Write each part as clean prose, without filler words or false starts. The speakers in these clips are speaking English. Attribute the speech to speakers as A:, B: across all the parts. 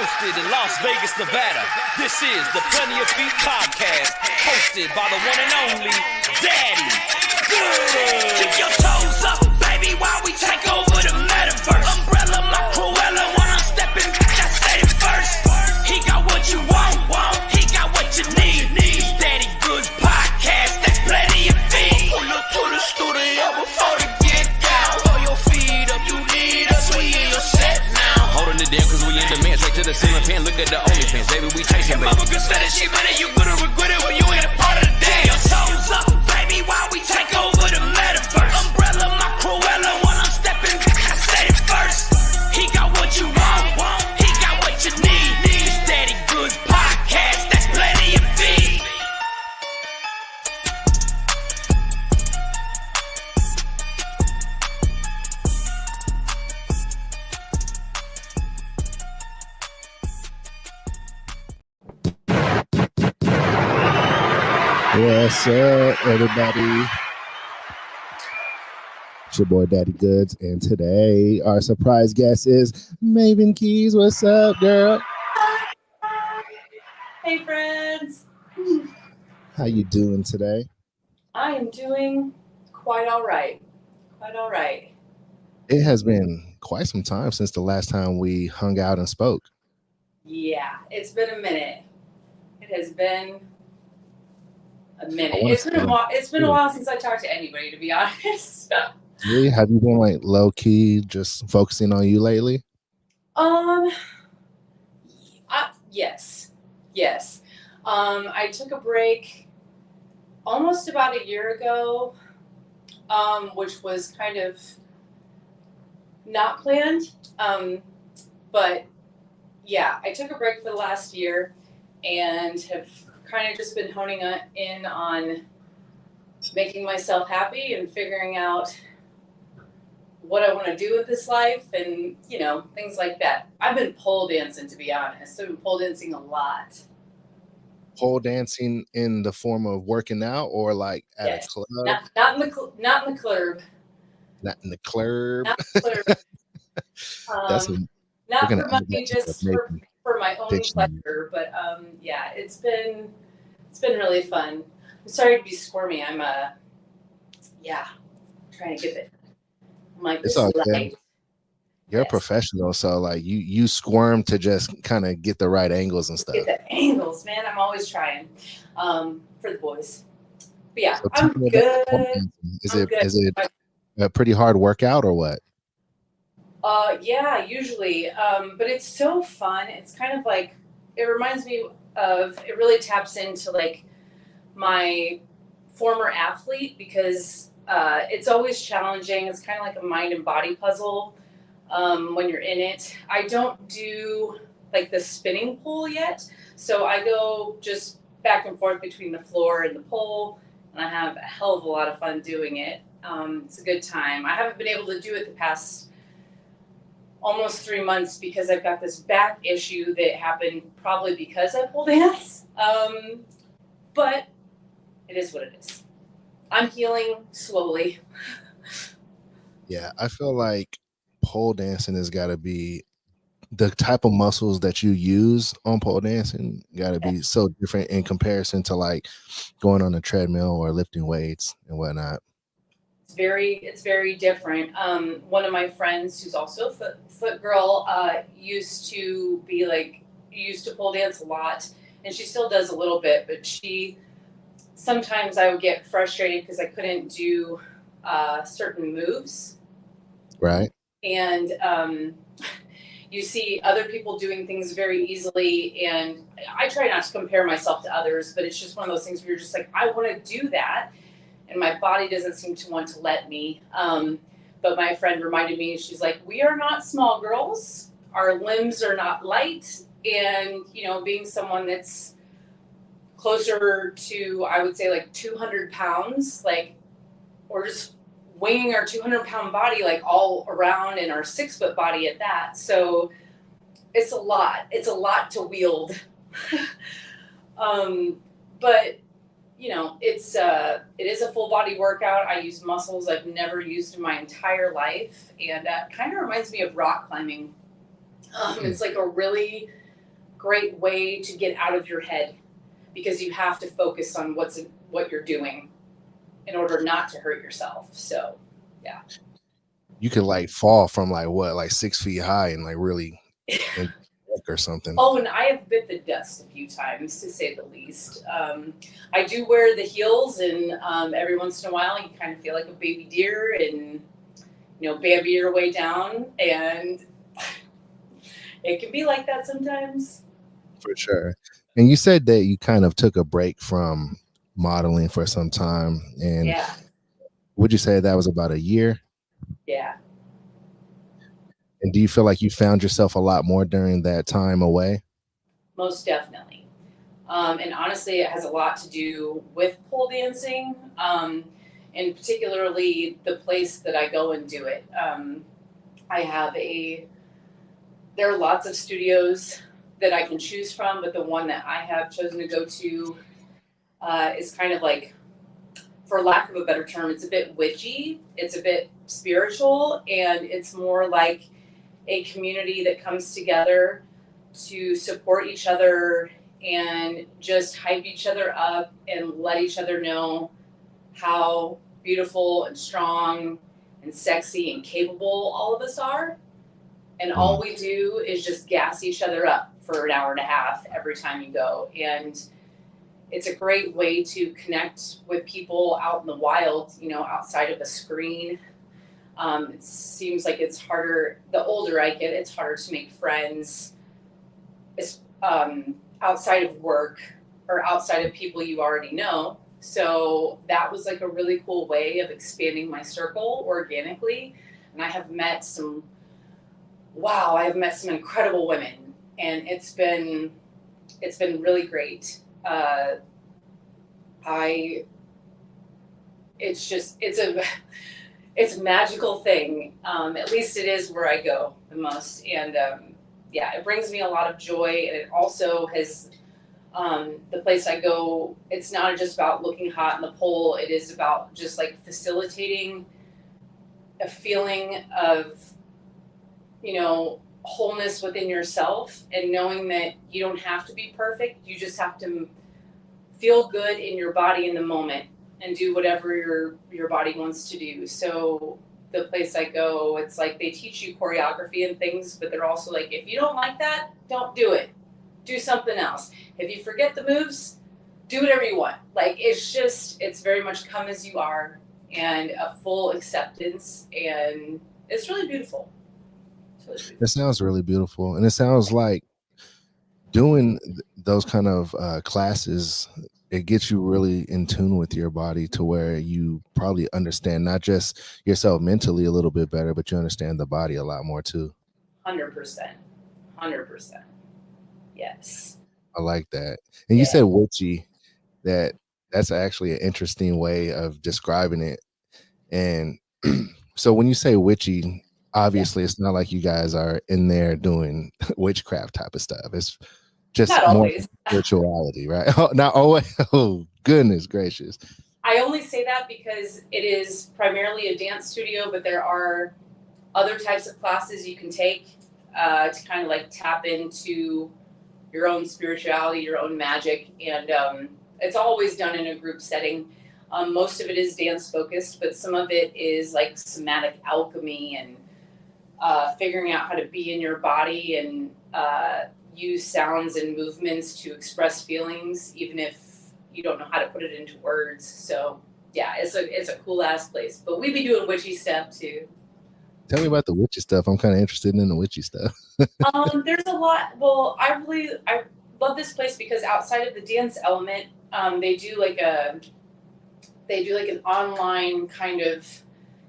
A: hosted in Las Vegas, Nevada. This is the Plenty of Feet podcast, hosted by the one and only Daddy Goodz. Keep your toes up, baby, while we take over the metaverse. Umbrella, my Cruella, when I'm stepping back, I said it first. He got what you want, he got what you need. It's Daddy Goodz podcast, that's Plenty of Feet. Pull up to the studio before the get down. Throw your feet up, you need us, we in your set now. Holding it down cause we in demand, straight to the ceiling fan. Look at the OnlyFans, baby, we chasing, baby. Mama good said that she better, you gonna regret it when you ain't a part of the day. Your toes up, baby, while we take over the metaverse. Umbrella, my Cruella, when I'm stepping back, I said it first. He got what you want, he got what you need. It's Daddy Goodz podcast, that's Plenty of Feet.
B: What's up, everybody? It's your boy Daddy Goodz, and today our surprise guest is Maven Keys. What's up, girl?
C: Hey, friends.
B: How you doing today?
C: I am doing quite all right.
B: It has been quite some time since the last time we hung out and spoke.
C: Yeah, it's been a minute. It has been a minute. It's been a while since I talked to anybody, to be honest.
B: Really? Have you been like low key, just focusing on you lately?
C: Yes. I took a break almost about a year ago, which was kind of not planned. But yeah, I took a break for the last year and have kind of just been honing in on making myself happy and figuring out what I want to do with this life and, things like that. I've been pole dancing, to be honest. I've been pole dancing a lot.
B: Pole dancing in the form of working out or like at a club?
C: Not in the club.
B: Not in the club.
C: Not in the club. Not for money, just for my own pleasure. But yeah, it's been really fun. I'm sorry to be squirmy. I'm trying to get it. I'm like,
B: it's all good. You're a professional, so like you squirm to just kind of get the right angles and stuff.
C: Get the angles, man. I'm always trying for the boys. But yeah,
B: So
C: I'm good.
B: Is it a pretty hard workout or what?
C: Yeah, usually. But it's so fun. It's kind of like, it reminds me of, it really taps into like my former athlete because it's always challenging. It's kind of like a mind and body puzzle when you're in it. I don't do like the spinning pole yet. So I go just back and forth between the floor and the pole, and I have a hell of a lot of fun doing it. It's a good time. I haven't been able to do it the past almost 3 months because I've got this back issue that happened probably because I pole dance. But it is what it is. I'm healing slowly.
B: Yeah, I feel like pole dancing has got to be the type of muscles that you use on pole dancing got to be so different in comparison to like going on a treadmill or lifting weights and whatnot.
C: It's very different. One of my friends who's also a foot girl used to pole dance a lot, and she still does a little bit, but sometimes I would get frustrated because I couldn't do certain moves.
B: Right.
C: And you see other people doing things very easily, and I try not to compare myself to others, but it's just one of those things where you're just like, I want to do that, and my body doesn't seem to want to let me. But my friend reminded me, she's like, we are not small girls. Our limbs are not light. And, being someone that's closer to, I would say, like 200 pounds, like, we're just winging our 200-pound body, like, all around, and our 6-foot body at that. So it's a lot. It's a lot to wield. But it is a full body workout. I use muscles I've never used in my entire life, and that kind of reminds me of rock climbing. It's like a really great way to get out of your head, because you have to focus on what you're doing in order not to hurt yourself. So, yeah.
B: You could like fall from like 6 feet high and like really or something.
C: Oh, and I have bit the dust a few times, to say the least. I do wear the heels, and every once in a while you kind of feel like a baby deer and, Bambi your way down, and it can be like that sometimes.
B: For sure. And you said that you kind of took a break from modeling for some time, and
C: Yeah.
B: would you say that was about a year?
C: Yeah.
B: And do you feel like you found yourself a lot more during that time away?
C: Most definitely. And honestly, it has a lot to do with pole dancing, and particularly the place that I go and do it. There are lots of studios that I can choose from, but the one that I have chosen to go to is kind of like, for lack of a better term, it's a bit witchy, it's a bit spiritual, and it's more like a community that comes together to support each other and just hype each other up and let each other know how beautiful and strong and sexy and capable all of us are. And all we do is just gas each other up for an hour and a half every time you go. And it's a great way to connect with people out in the wild, outside of a screen. It seems like it's harder, the older I get, it's harder to make friends outside of work or outside of people you already know. So that was like a really cool way of expanding my circle organically. And I have met some incredible women, and it's been really great. It's a magical thing. At least it is where I go the most. And it brings me a lot of joy. And it also has, the place I go, it's not just about looking hot in the pole. It is about just like facilitating a feeling of, wholeness within yourself, and knowing that you don't have to be perfect. You just have to feel good in your body in the moment and do whatever your body wants to do. So the place I go, it's like they teach you choreography and things, but they're also like, if you don't like that, don't do it. Do something else. If you forget the moves, do whatever you want. Like, it's very much come as you are, and a full acceptance, and it's really beautiful.
B: It sounds really beautiful. And it sounds like doing those kind of classes, it gets you really in tune with your body to where you probably understand not just yourself mentally a little bit better, but you understand the body a lot more too.
C: 100%. Yes.
B: I like that. And you said witchy. That's actually an interesting way of describing it. And so when you say witchy, obviously it's not like you guys are in there doing witchcraft type of stuff. It's just
C: not
B: more
C: always.
B: spirituality, right? Oh, not always. Oh, goodness gracious.
C: I only say that because it is primarily a dance studio, but there are other types of classes you can take to kind of like tap into your own spirituality, your own magic. And it's always done in a group setting. Most of it is dance focused, but some of it is like somatic alchemy and figuring out how to be in your body and use sounds and movements to express feelings, even if you don't know how to put it into words. So yeah, it's a cool ass place. But we be doing witchy stuff too.
B: Tell me about the witchy stuff. I'm kind of interested in the witchy stuff.
C: There's a lot. Well, I love this place because outside of the dance element, they do like an online kind of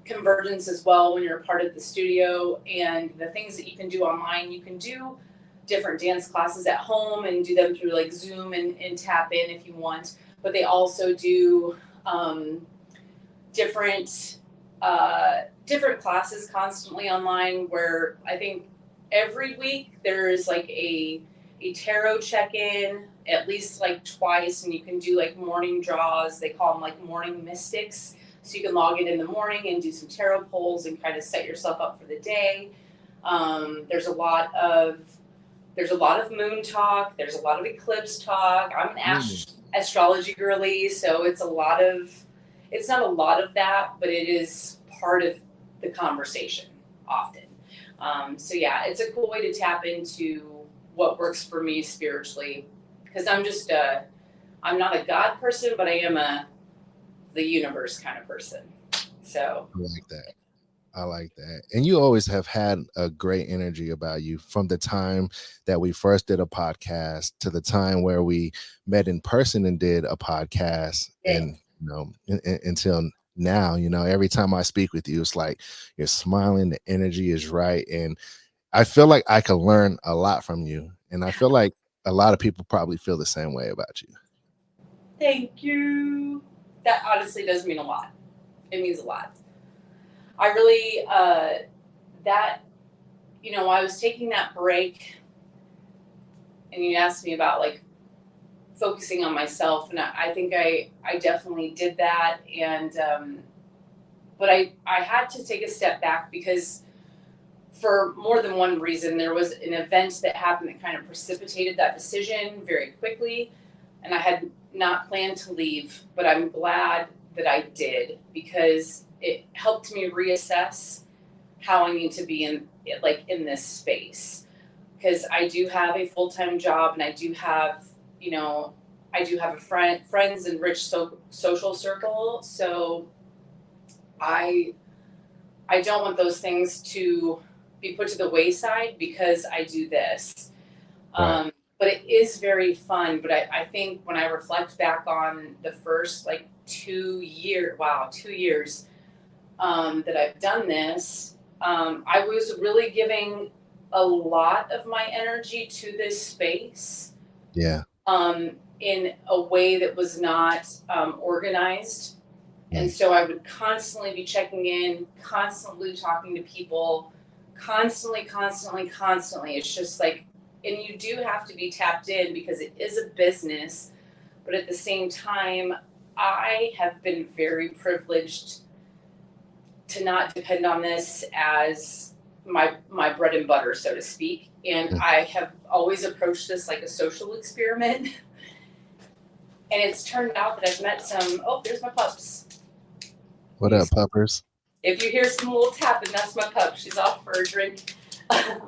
C: convergence as well when you're a part of the studio. And the things that you can do online, you can do different dance classes at home and do them through like Zoom and tap in if you want. But they also do different classes constantly online, where I think every week there's like a tarot check-in at least like twice, and you can do like morning draws. They call them like morning mystics. So you can log in the morning and do some tarot pulls and kind of set yourself up for the day. There's a lot of there's a lot of moon talk. There's a lot of eclipse talk. I'm an astrology girly, so it's not a lot of that, but it is part of the conversation often. So yeah, it's a cool way to tap into what works for me spiritually, because I'm not a God person, but I am the universe kind of person. So
B: I like that. I like that. And you always have had a great energy about you from the time that we first did a podcast to the time where we met in person and did a podcast. Yeah. And, until now, every time I speak with you, it's like you're smiling, the energy is right. And I feel like I can learn a lot from you. And I feel like a lot of people probably feel the same way about you.
C: Thank you. That honestly does mean a lot. It means a lot. I really, I was taking that break and you asked me about like focusing on myself. And I think I definitely did that. And, but I had to take a step back because for more than one reason, there was an event that happened that kind of precipitated that decision very quickly. And I had not planned to leave, but I'm glad that I did, because it helped me reassess how I need to be in this space. Because I do have a full-time job, and I do have a friends and rich social circle. So I don't want those things to be put to the wayside because I do this. Right. But it is very fun. But I think when I reflect back on the first 2 years that I've done this, I was really giving a lot of my energy to this space.
B: Yeah.
C: In a way that was not organized. And so I would constantly be checking in, constantly talking to people, constantly. It's just and you do have to be tapped in because it is a business. But at the same time, I have been very privileged to not depend on this as my bread and butter, so to speak. And I have always approached this like a social experiment. And it's turned out that I've met there's my pups.
B: What up, puppers?
C: If you hear some little tapping, that's my pup. She's off for a drink. Hi,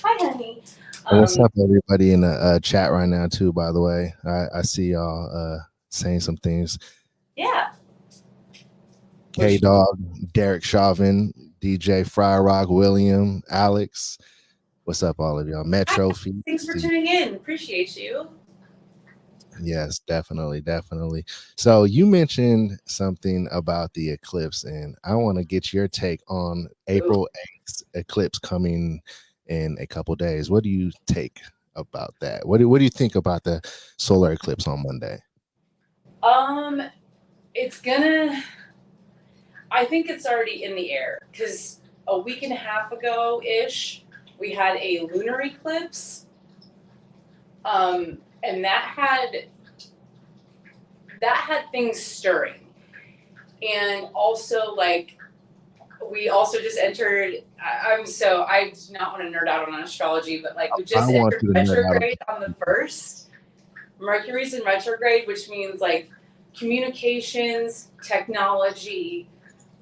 C: honey.
B: What's up, everybody in the chat right now, too, by the way. I see y'all saying some things.
C: Yeah.
B: Hey, Dog, Derek Chauvin, DJ Fry Rock, William, Alex. What's up, all of y'all? Metro Feet.
C: Thanks for tuning in. Appreciate you.
B: Yes, definitely. So you mentioned something about the eclipse, and I want to get your take on April 8th eclipse coming in a couple days. What do you take about that? What do you think about the solar eclipse on Monday?
C: I think it's already in the air, because a week and a half ago-ish, we had a lunar eclipse. And that had things stirring. And also we also just entered, I do not want to nerd out on astrology, but we just entered retrograde on the 1st. Mercury's in retrograde, which means communications, technology,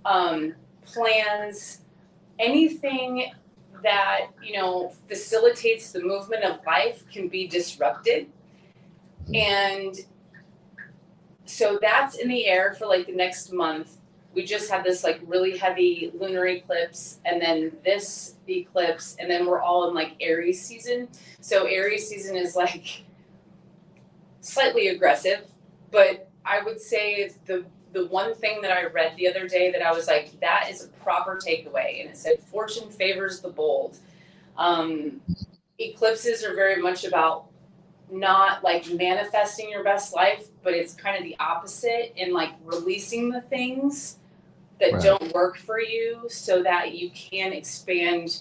C: plans, anything that, facilitates the movement of life can be disrupted. And so that's in the air for the next month. We just had this really heavy lunar eclipse, and then this eclipse, and then we're all in Aries season. So Aries season is slightly aggressive, but I would say the one thing that I read the other day that I was that is a proper takeaway, and it said fortune favors the bold. Eclipses are very much about not manifesting your best life, but it's kind of the opposite, in releasing the things that don't work for you so that you can expand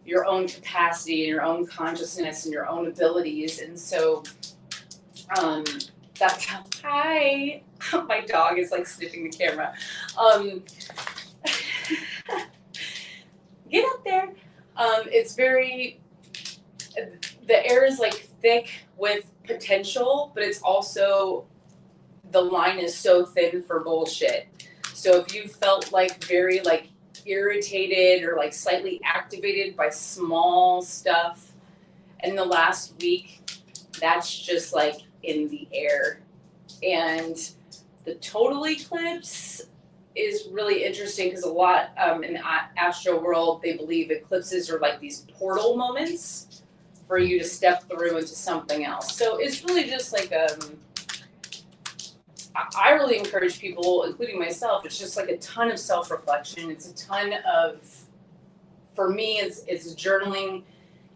C: your own capacity and your own consciousness and your own abilities. And so that's how, hi, my dog is sniffing the camera. Get up there. It's very, the air is like thick with potential, but it's also, the line is so thin for bullshit. So if you felt like very like irritated or like slightly activated by small stuff in the last week, that's just like in the air. And the total eclipse is really interesting because a lot in the astro world, they believe eclipses are like these portal moments for you to step through into something else. So it's really just like I really encourage people, including myself, it's just like a ton of self-reflection. It's a ton of, for me, it's journaling,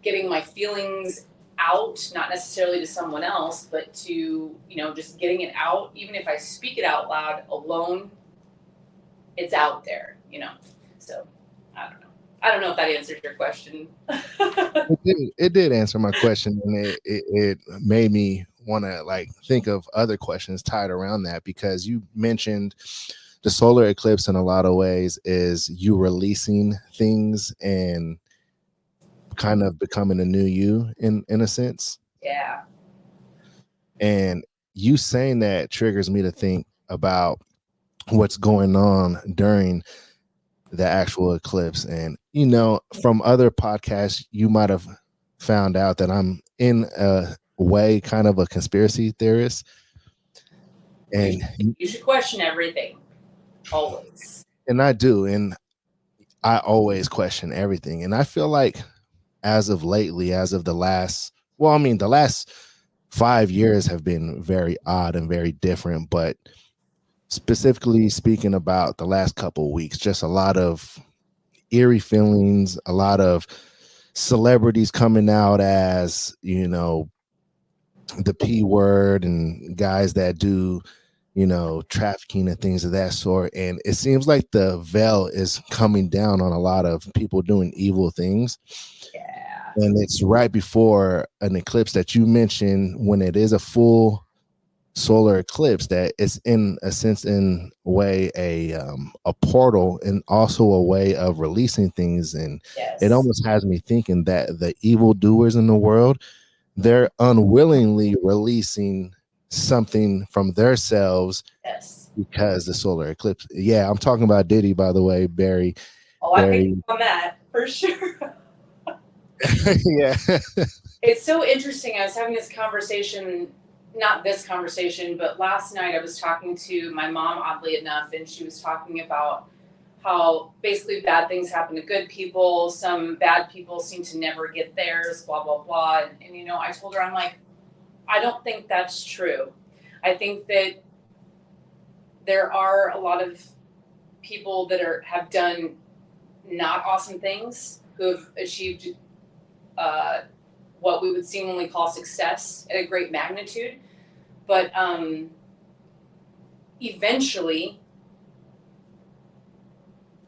C: getting my feelings out, not necessarily to someone else, but to, you know, just getting it out. Even if I speak it out loud alone, it's out there, you know. So I don't know. I don't know if that answers your question.
B: It did answer my question, and it made me want to like think of other questions tied around that, because you mentioned the solar eclipse in a lot of ways is you releasing things and kind of becoming a new you in a sense.
C: Yeah.
B: And you saying that triggers me to think about what's going on during the actual eclipse. And, you know, from other podcasts, you might have found out that I'm in a way kind of a conspiracy theorist. And
C: you should question everything, always.
B: And I do. And I always question everything. And I feel like as of lately, as of the last 5 years have been very odd and very different, but specifically speaking about the last couple of weeks, just a lot of eerie feelings, a lot of celebrities coming out as, you know, the P word, and guys that do, you know, trafficking and things of that sort. And it seems like the veil is coming down on a lot of people doing evil things.
C: Yeah.
B: And it's right before an eclipse that you mentioned, when it is a full solar eclipse, that it's in a sense, in a way, a portal, and also a way of releasing things. And
C: Yes.
B: it almost has me thinking that the evil doers in the world, they're unwillingly releasing something from themselves.
C: Yes.
B: Because the solar eclipse. Yeah, I'm talking about Diddy, by the way, Barry.
C: Oh, I picked up on that for sure.
B: Yeah.
C: It's so interesting. I was having this conversation, not this conversation, but last night I was talking to my mom, oddly enough, and she was talking about how basically bad things happen to good people. Some bad people seem to never get theirs, blah, blah, blah. And you know, I told her, I'm like, I don't think that's true. I think that there are a lot of people that have done not awesome things, who have achieved what we would seemingly call success at a great magnitude. But eventually,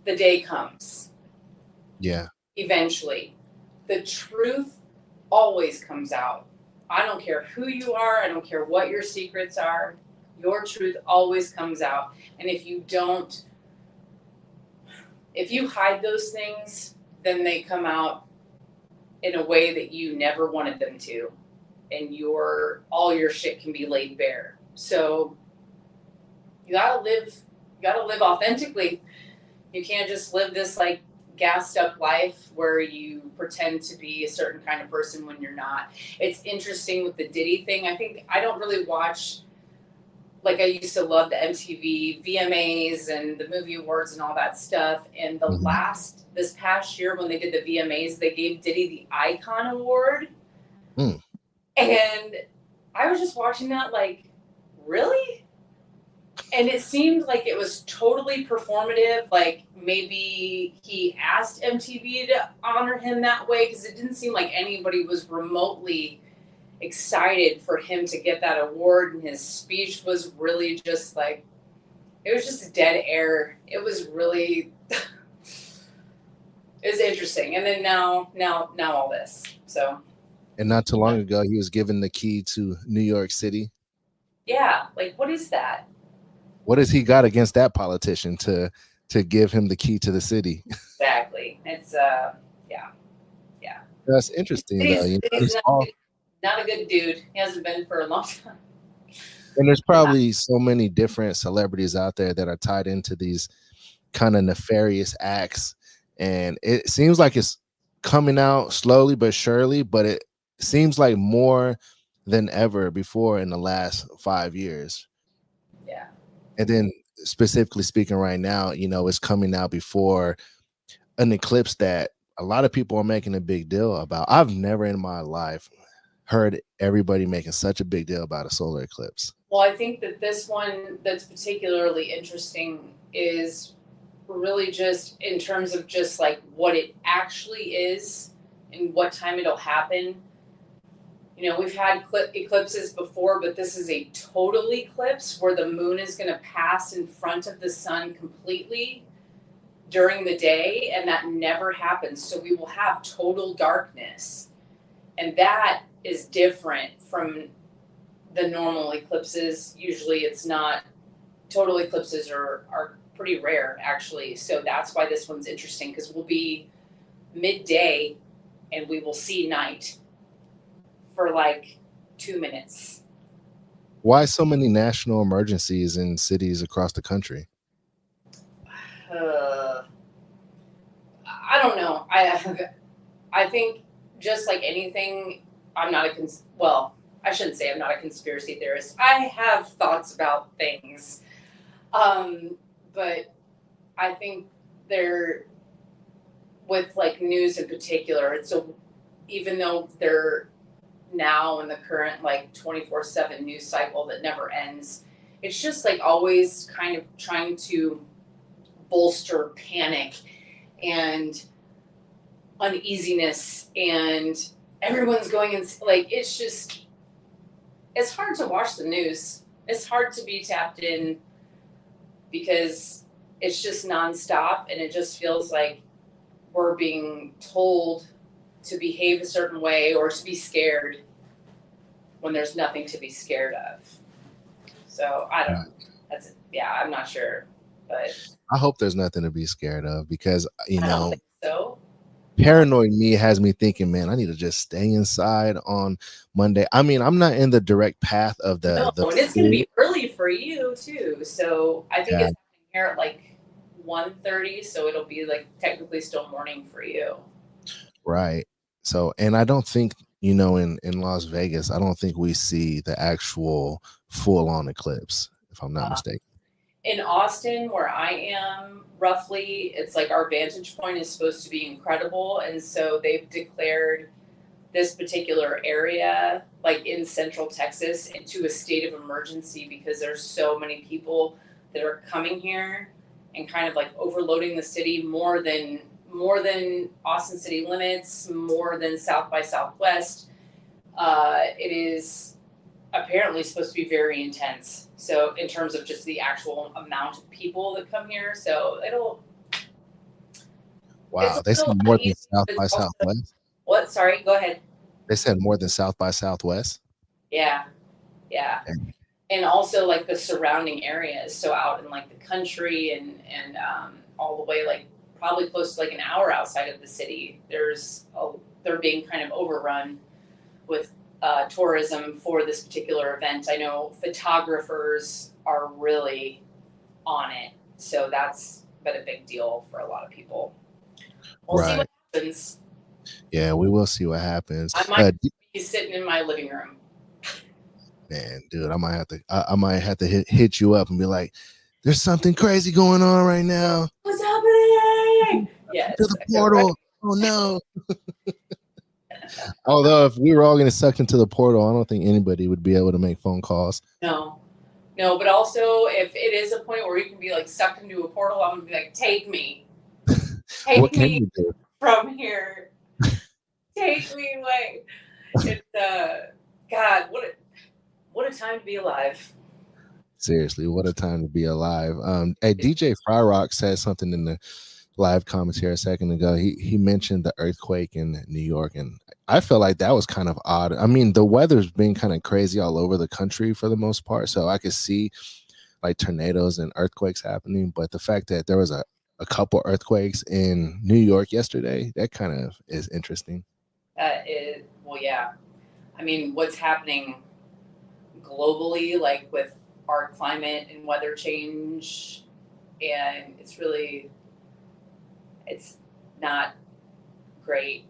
C: the day comes.
B: Yeah.
C: Eventually. The truth always comes out. I don't care who you are. I don't care what your secrets are. Your truth always comes out. And if you hide those things, then they come out in a way that you never wanted them to. And all your shit can be laid bare. So you gotta live authentically. You can't just live this like gassed up life where you pretend to be a certain kind of person when you're not. It's interesting with the Diddy thing. I don't really watch, like I used to love the MTV VMAs and the movie awards and all that stuff. And this past year when they did the VMAs, they gave Diddy the Icon Award.
B: Mm.
C: And I was just watching that like, really? And it seemed like it was totally performative. Like maybe he asked MTV to honor him that way, because it didn't seem like anybody was remotely excited for him to get that award. And his speech was really just like, it was just dead air. It was really, it was interesting. And then now all this. So.
B: And not too long ago, he was given the key to New York City.
C: Yeah, like what is that?
B: What has he got against that politician to give him the key to the city?
C: Exactly. It's yeah.
B: That's interesting though. You know,
C: He's not a good dude. He hasn't been for a long time.
B: and there's probably so many different celebrities out there that are tied into these kind of nefarious acts, and it seems like it's coming out slowly but surely, but it seems like more than ever before in the last 5 years.
C: Yeah.
B: And then specifically speaking right now, you know, it's coming out before an eclipse that a lot of people are making a big deal about. I've never in my life heard everybody making such a big deal about a solar eclipse.
C: Well, I think that this one that's particularly interesting is really just in terms of just like what it actually is and what time it'll happen. You know, we've had eclipses before, but this is a total eclipse where the moon is going to pass in front of the sun completely during the day, and that never happens. So we will have total darkness, and that is different from the normal eclipses. Usually it's not. Total eclipses are pretty rare, actually. So that's why this one's interesting, because we'll be midday and we will see night for like 2 minutes.
B: Why so many national emergencies in cities across the country?
C: I don't know. I think just like anything, I'm not a I shouldn't say I'm not a conspiracy theorist. I have thoughts about things. But I think they're, with like news in particular, even though they're now in the current like 24/7 news cycle that never ends, it's just like always kind of trying to bolster panic and uneasiness, and everyone's going in, like, it's hard to watch the news. It's hard to be tapped in because it's just nonstop, and it just feels like we're being told to behave a certain way or to be scared when there's nothing to be scared of. So I don't know. I'm not sure, but
B: I hope there's nothing to be scared of, because
C: I don't think so.
B: Paranoid me has me thinking, man, I need to just stay inside on Monday. I mean, I'm not in the direct path of
C: and it's going to be early for you too. So I think it's happening here at like 1:30, so it'll be like technically still morning for you.
B: Right. So, and I don't think, you know, in Las Vegas, I don't think we see the actual full-on eclipse, if I'm not mistaken.
C: In Austin, where I am, roughly, it's like our vantage point is supposed to be incredible, and so they've declared this particular area, like in central Texas, into a state of emergency because there's so many people that are coming here and kind of like overloading the city more than Austin city limits, more than South by Southwest. It is apparently supposed to be very intense. So in terms of just the actual amount of people that come here, so
B: They said more than South by Southwest.
C: What? Sorry, go ahead.
B: They said more than South by Southwest.
C: Yeah. And also like the surrounding areas, so out in like the country and all the way like probably close to like an hour outside of the city, they're being kind of overrun with tourism for this particular event. I know photographers are really on it, so that's been a big deal for a lot of people. We'll see what happens.
B: Yeah, we will see what happens.
C: I might be sitting in my living room.
B: Man, dude, I might have to hit you up and be like, "There's something crazy going on right now.
C: What's happening?" Yes.
B: To the portal. Oh no. Although if we were all getting sucked into the portal, I don't think anybody would be able to make phone calls.
C: No, but also if it is a point where you can be like sucked into a portal, I'm gonna be like, take me.
B: What can you do
C: from here? Take me away. It's God, what a time to be alive.
B: Seriously, what a time to be alive. Hey, DJ Fryrock said something in the live comments here a second ago. He mentioned the earthquake in New York, and I felt like that was kind of odd. I mean, the weather's been kind of crazy all over the country for the most part, so I could see like tornadoes and earthquakes happening, but the fact that there was a couple earthquakes in New York yesterday, that kind of is interesting.
C: Yeah. I mean, what's happening globally, like with our climate and weather change, and it's not great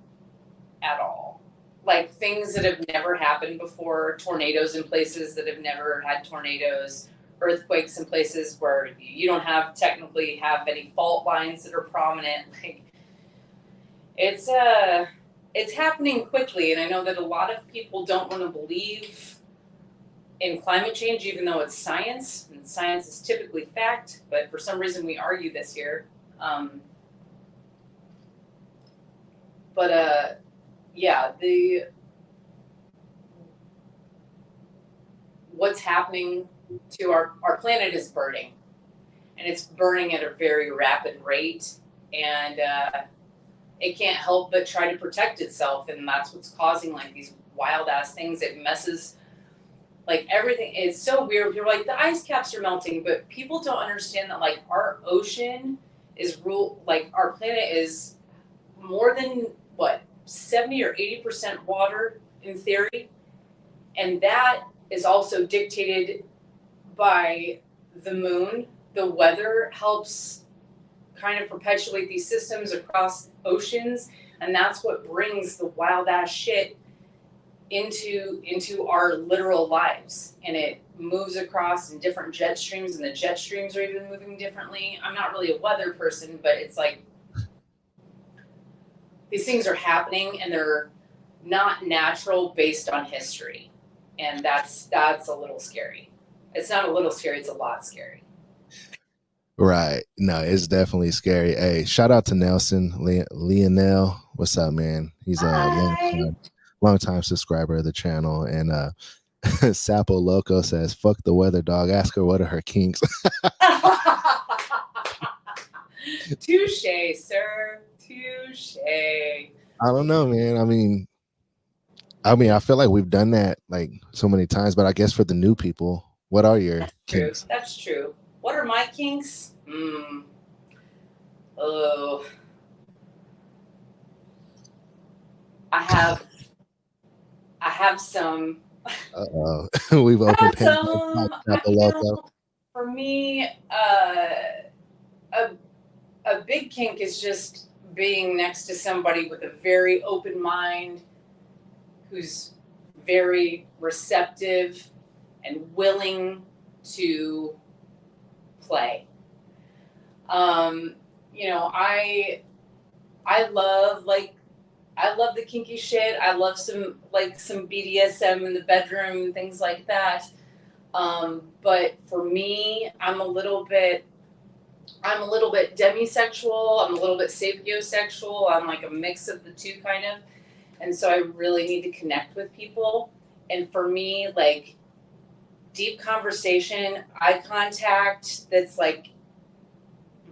C: at all. Like things that have never happened before, tornadoes in places that have never had tornadoes, earthquakes in places where you don't technically have any fault lines that are prominent. Like it's happening quickly, and I know that a lot of people don't want to believe in climate change, even though it's science, and science is typically fact, but for some reason we argue this here. What's happening to our planet is burning, and it's burning at a very rapid rate, and it can't help but try to protect itself, and that's what's causing like these wild ass things. It messes like everything. It's so weird. You're like, the ice caps are melting, but people don't understand that like our ocean is our planet is more than 70 or 80% water in theory, and that is also dictated by the moon. The weather helps kind of perpetuate these systems across oceans, and that's what brings the wild ass shit into our literal lives, and it moves across in different jet streams, and the jet streams are even moving differently. I'm not really a weather person, but it's like these things are happening, and they're not natural based on history, and that's a little scary. It's not a little scary, it's a lot scary.
B: Right. No, it's definitely scary. Hey, shout out to Nelson Leonel. What's up, man? He's a long time subscriber of the channel. And Sapo Loco says, fuck the weather, dog. Ask her what are her kinks.
C: Touche, sir. Touche.
B: I don't know, man. I mean, I feel like we've done that like so many times, but I guess for the new people, what are your kinks?
C: That's true. What are my kinks? Oh, I have some.
B: We've opened
C: some. For me, a big kink is just being next to somebody with a very open mind, who's very receptive and willing to play. I love the kinky shit. I love some BDSM in the bedroom and things like that. But for me, I'm a little bit demisexual. I'm a little bit sapiosexual. I'm like a mix of the two kind of. And so I really need to connect with people. And for me, like deep conversation, eye contact that's like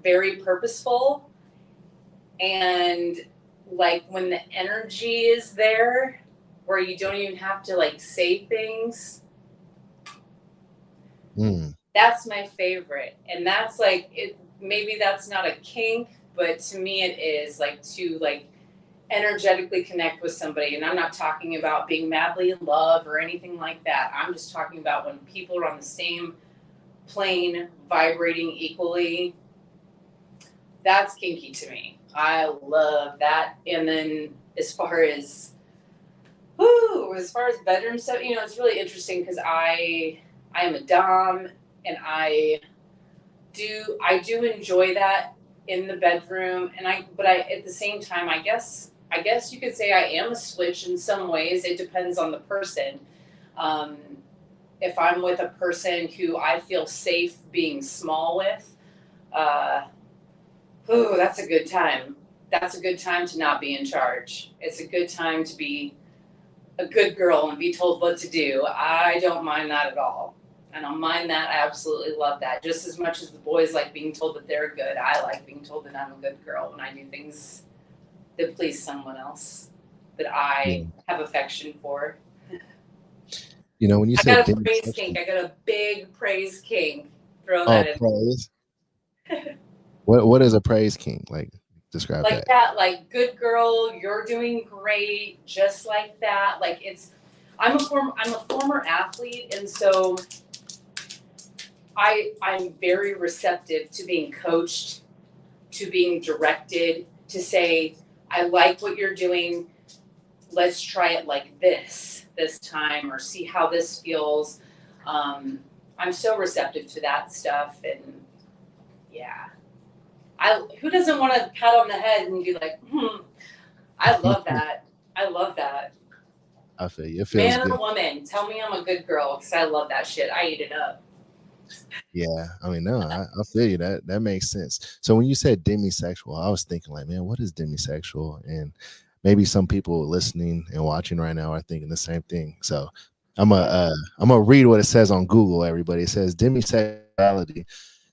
C: very purposeful, and like when the energy is there where you don't even have to like say things. That's my favorite. And that's like it. Maybe that's not a kink, but to me it is, like to like energetically connect with somebody. And I'm not talking about being madly in love or anything like that. I'm just talking about when people are on the same plane, vibrating equally. That's kinky to me. I love that. And then as far as bedroom stuff, it's really interesting because I am a dom, and I do enjoy that in the bedroom, but at the same time, I guess you could say I am a switch in some ways. It depends on the person. If I'm with a person who I feel safe being small with, that's a good time. That's a good time to not be in charge. It's a good time to be a good girl and be told what to do. I don't mind that at all. I don't mind that. I absolutely love that. Just as much as the boys like being told that they're good, I like being told that I'm a good girl when I do things that please someone else that I have affection for.
B: When you say
C: I got a praise kink. I got a big praise kink. Throw that in.
B: Praise. What is a praise kink like? Describe
C: like that, like good girl, you're doing great, just like that. Like I'm a former athlete, and so I'm very receptive to being coached, to being directed, to say, I like what you're doing. Let's try it like this time, or see how this feels. I'm so receptive to that stuff, and yeah. Who doesn't want to pat on the head and be like, I love that. I love that.
B: I feel you. It feels
C: Man
B: good.
C: or woman, tell me I'm a good girl, because I love that shit. I eat it up.
B: Yeah, I mean, no, I feel you. That makes sense. So when you said demisexual, I was thinking like, man, what is demisexual? And maybe some people listening and watching right now are thinking the same thing. So I'm gonna read what it says on Google. Everybody, it says demisexuality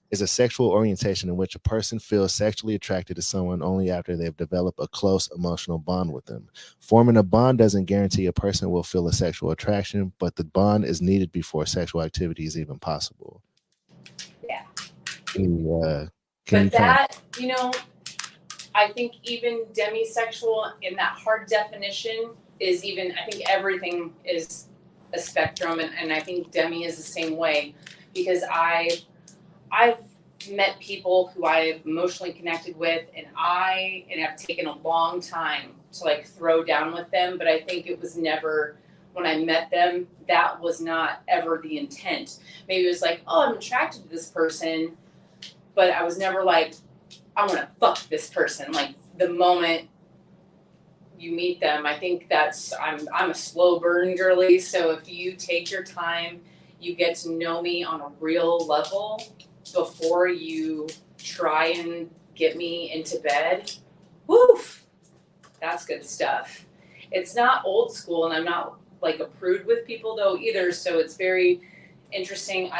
B: is a sexual orientation in which a person feels sexually attracted to someone only after they've developed a close emotional bond with them. Forming a bond doesn't guarantee a person will feel a sexual attraction, but the bond is needed before sexual activity is even possible.
C: Yeah.
B: Can you
C: But that, I think even demisexual in that hard definition is even, I think everything is a spectrum, and I think demi is the same way, because I've met people who I've emotionally connected with, and have taken a long time to like throw down with them, but I think it was never, when I met them, that was not ever the intent. Maybe it was like, oh, I'm attracted to this person, but I was never like, I want to fuck this person. Like the moment you meet them, I think I'm a slow burn girly. So if you take your time, you get to know me on a real level before you try and get me into bed. Woof, that's good stuff. It's not old school, and I'm not like a prude with people though either. So it's very interesting.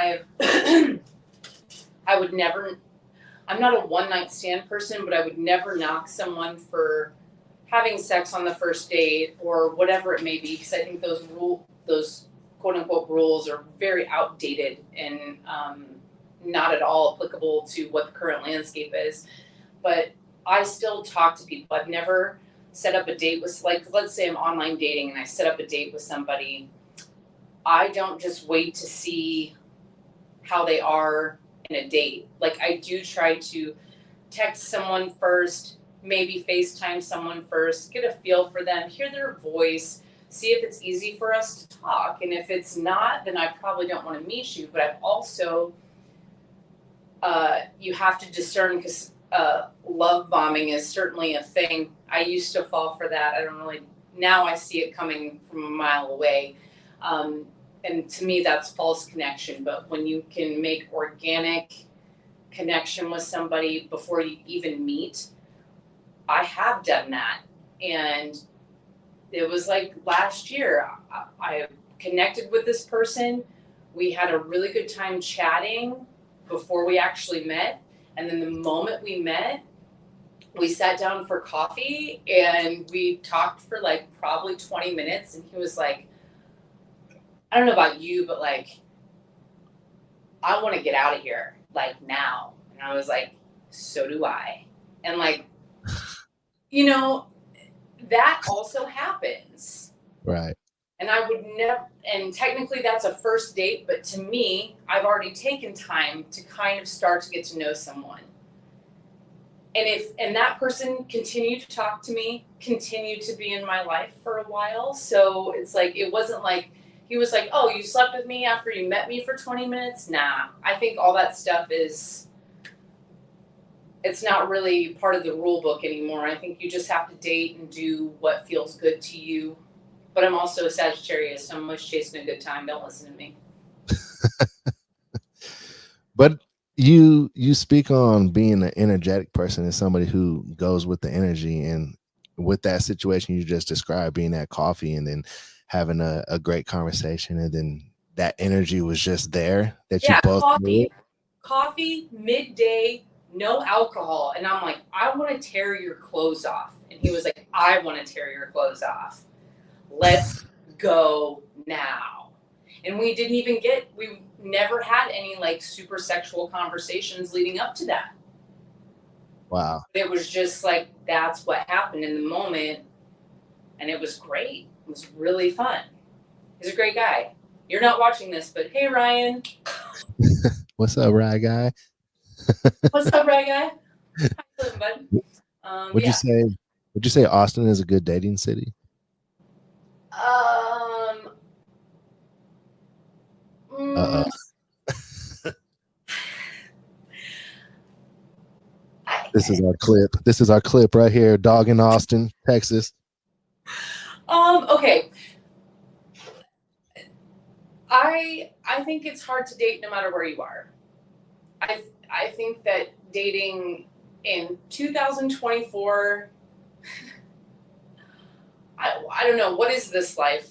C: I'm not a one-night stand person, but I would never knock someone for having sex on the first date or whatever it may be, because I think those quote-unquote rules are very outdated and not at all applicable to what the current landscape is. But I still talk to people. I've never set up a date with, like, let's say I'm online dating and I set up a date with somebody. I don't just wait to see how they are in a date. Like I do try to text someone first, maybe FaceTime someone first, get a feel for them, hear their voice, see if it's easy for us to talk. And if it's not, then I probably don't want to meet you. But I've also, you have to discern, because love bombing is certainly a thing. I used to fall for that. Now I see it coming from a mile away. And to me, that's false connection. But when you can make organic connection with somebody before you even meet, I have done that. And it was like last year, I connected with this person. We had a really good time chatting before we actually met. And then the moment we met, we sat down for coffee and we talked for like probably 20 minutes. And he was like, I don't know about you, but like, I want to get out of here, like now. And I was like, so do I. And like, that also happens.
B: Right.
C: And I would never, and technically that's a first date, but to me, I've already taken time to kind of start to get to know someone. And that person continued to talk to me, continued to be in my life for a while. So it's like, it wasn't like, he was like, oh, you slept with me after you met me for 20 minutes? Nah, I think all that stuff it's not really part of the rule book anymore. I think you just have to date and do what feels good to you. But I'm also a Sagittarius, so I'm always chasing a good time. Don't listen to me.
B: But you speak on being an energetic person and somebody who goes with the energy, and with that situation you just described, being at coffee and then having a great conversation, and then that energy was just there that you both
C: coffee midday, no alcohol, and I'm like, I want to tear your clothes off, and he was like, I want to tear your clothes off, let's go now. And we never had any like super sexual conversations leading up to that.
B: Wow.
C: It was just like, that's what happened in the moment. And it was great. It was really fun. He's a great guy. You're not watching this, but hey, Ryan.
B: What's up, Rye Guy?
C: What's up, Ryan guy? How you doing, bud?
B: Would you say Austin is a good dating city?
C: Mm,
B: This is our clip. This is our clip right here. Dog in Austin, Texas.
C: okay. I think it's hard to date no matter where you are. I think that dating in 2024, I don't know, what is this life?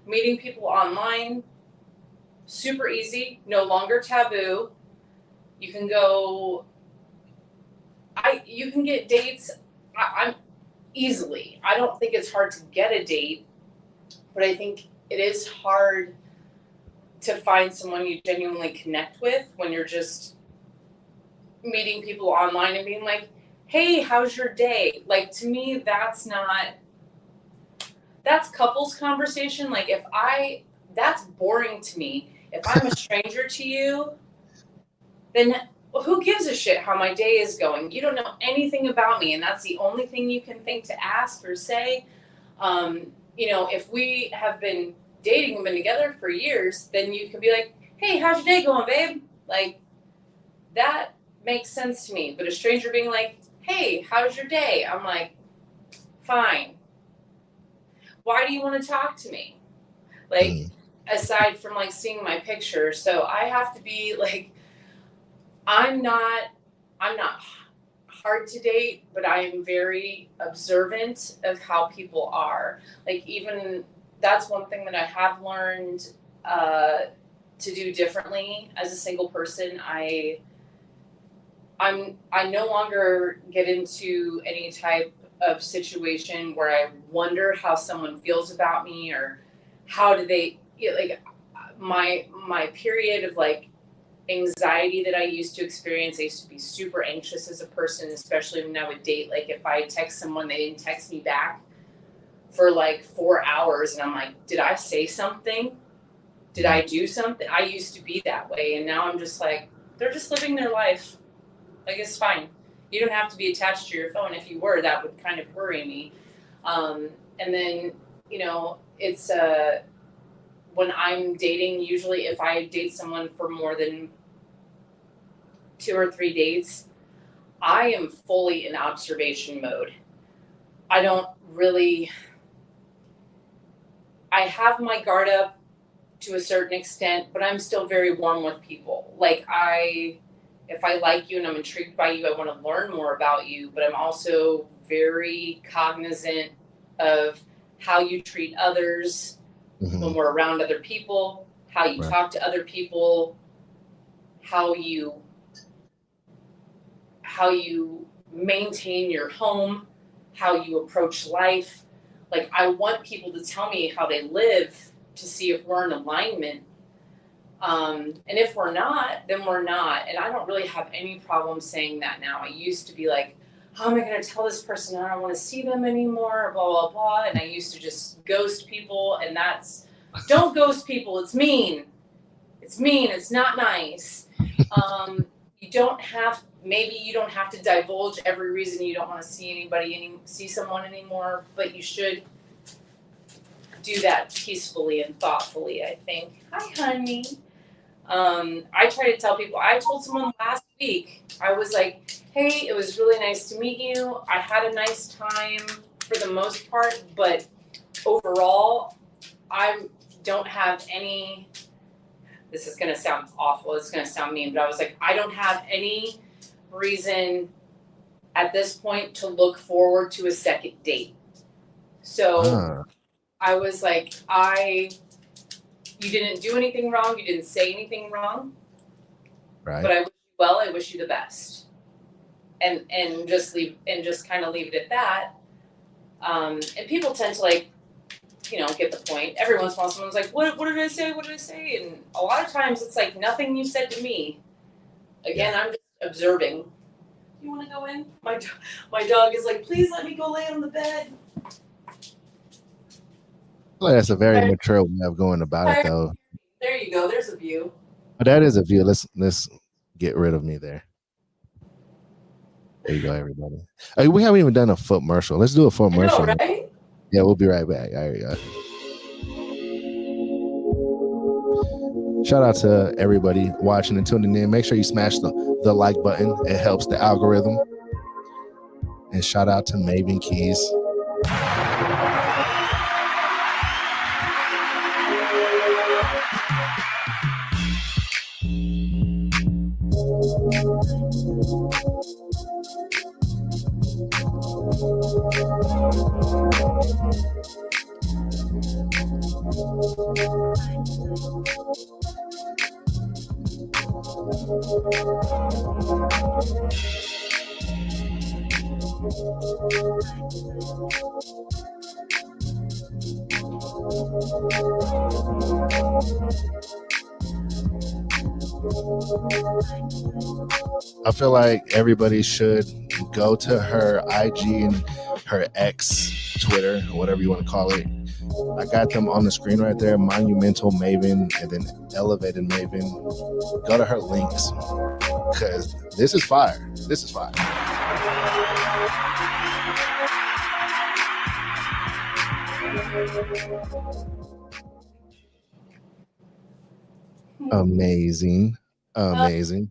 C: Meeting people online, super easy, no longer taboo. You can go, you can get dates. I'm easily. I don't think it's hard to get a date, but I think it is hard to find someone you genuinely connect with when you're just meeting people online and being like, hey, how's your day? Like, to me, that's couples conversation. Like, that's boring to me. If I'm a stranger to you, then who gives a shit how my day is going? You don't know anything about me, and that's the only thing you can think to ask or say. If we have been dating and been together for years, then you can be like, hey, how's your day going, babe? Like, that makes sense to me. But a stranger being like, hey, how's your day? I'm like, fine. Why do you want to talk to me? Like, aside from like seeing my picture. So I have to be like, I'm not hard to date, but I am very observant of how people are. Like, even that's one thing that I have learned to do differently as a single person. I no longer get into any type of situation where I wonder how someone feels about me or how do they, like, my period of like anxiety that I used to experience. I used to be super anxious as a person, especially when I would date. Like, if I text someone, they didn't text me back for like 4 hours, and I'm like, did I say something? Did I do something? I used to be that way, and now I'm just like, they're just living their life. Like, it's fine. You don't have to be attached to your phone. If you were, that would kind of worry me. And then, it's when I'm dating, usually if I date someone for more than 2 or 3 dates, I am fully in observation mode. I have my guard up to a certain extent, but I'm still very warm with people. Like, if I like you and I'm intrigued by you, I want to learn more about you, but I'm also very cognizant of how you treat others when we're around other people, how you talk to other people, how you maintain your home, how you approach life. Like, I want people to tell me how they live to see if we're in alignment. And if we're not, then we're not. And I don't really have any problem saying that now. I used to be like, how am I going to tell this person I don't want to see them anymore, blah, blah, blah. And I used to just ghost people. And don't ghost people. It's mean. It's mean. It's not nice. You don't have to divulge every reason you don't want to see someone anymore, but you should do that peacefully and thoughtfully, I think. Hi, honey. I try to tell people, I told someone last week, I was like, hey, it was really nice to meet you. I had a nice time for the most part, but overall, I don't have any, this is going to sound awful, it's going to sound mean, but I was like, I don't have any reason at this point to look forward to a second date. So I was like, you didn't do anything wrong. You didn't say anything wrong.
B: Right.
C: But I wish you well. I wish you the best. And just kind of leave it at that. And people tend to get the point. Every once in a while, someone's like, what did I say? What did I say? And a lot of times it's like, nothing you said to me. Again, I'm just observing. You want to go in? My dog is like, please let me go lay on the bed.
B: Well, that's a very mature way of going about it, though.
C: There you go. There's a view.
B: But that is a view. Let's get rid of me there. There you go, everybody. Hey, we haven't even done a foot commercial. Let's do a foot commercial.
C: Right?
B: Yeah, we'll be right back. There you go. Shout out to everybody watching and tuning in. Make sure you smash the like button. It helps the algorithm. And shout out to Maven Keys. I feel like everybody should go to her IG and her X, Twitter, or whatever you want to call it. I got them on the screen right there, Monumental Maven and then Elevated Maven. Go to her links because this is fire. This is fire. Amazing. Amazing.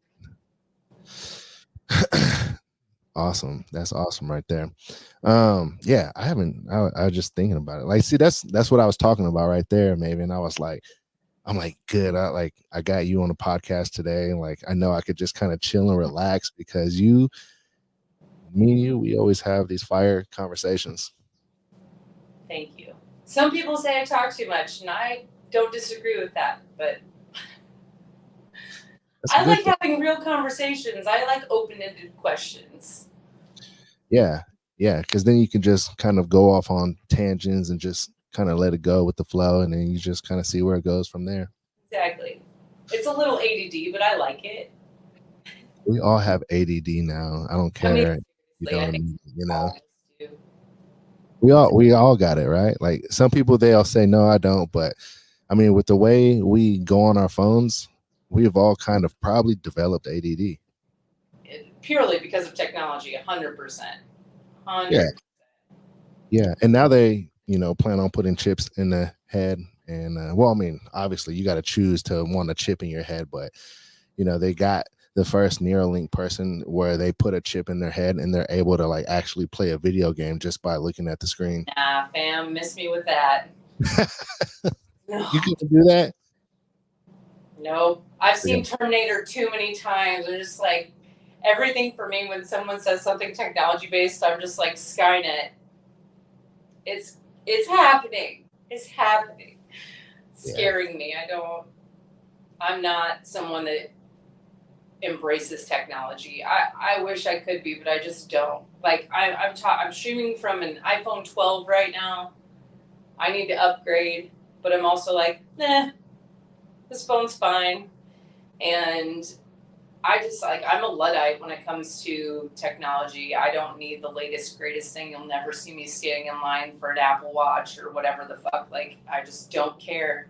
B: Awesome. That's awesome right there. Yeah, I was just thinking about it. Like, see, that's what I was talking about right there, Maven. I was like, I'm like, good. I got you on a podcast today. And like, I know I could just kind of chill and relax because me and you, we always have these fire conversations.
C: Thank you. Some people say I talk too much, and I don't disagree with that, but I like having real conversations. I like open-ended questions.
B: Yeah, because then you can just kind of go off on tangents and just kind of let it go with the flow, and then you just kind of see where it goes from there. Exactly.
C: It's a little ADD, but I like it.
B: We all have ADD now. I don't care. You know. We all got it, right? Like some people, they'll say, no, I don't. But I mean, with the way we go on our phones, we have all kind of probably developed ADD.
C: Purely because of technology, 100%.
B: 100%. Yeah. And now they, plan on putting chips in the head. And, well, I mean, obviously you got to choose to want a chip in your head. But, they got the first Neuralink person where they put a chip in their head and they're able to like actually play a video game just by looking at the screen.
C: Nah, fam, miss me with that.
B: No. You can do that?
C: No, I've seen Terminator too many times. I'm just like, everything for me when someone says something technology based, I'm just like, Skynet. It's happening. It's happening. It's scaring me. I'm not someone that embraces technology. I wish I could be, but I just don't. Like I'm streaming from an iPhone 12 right now. I need to upgrade, but I'm also like, this phone's fine. And I just I'm a Luddite when it comes to technology. I don't need the latest, greatest thing. You'll never see me standing in line for an Apple Watch or whatever the fuck. Like, I just don't care.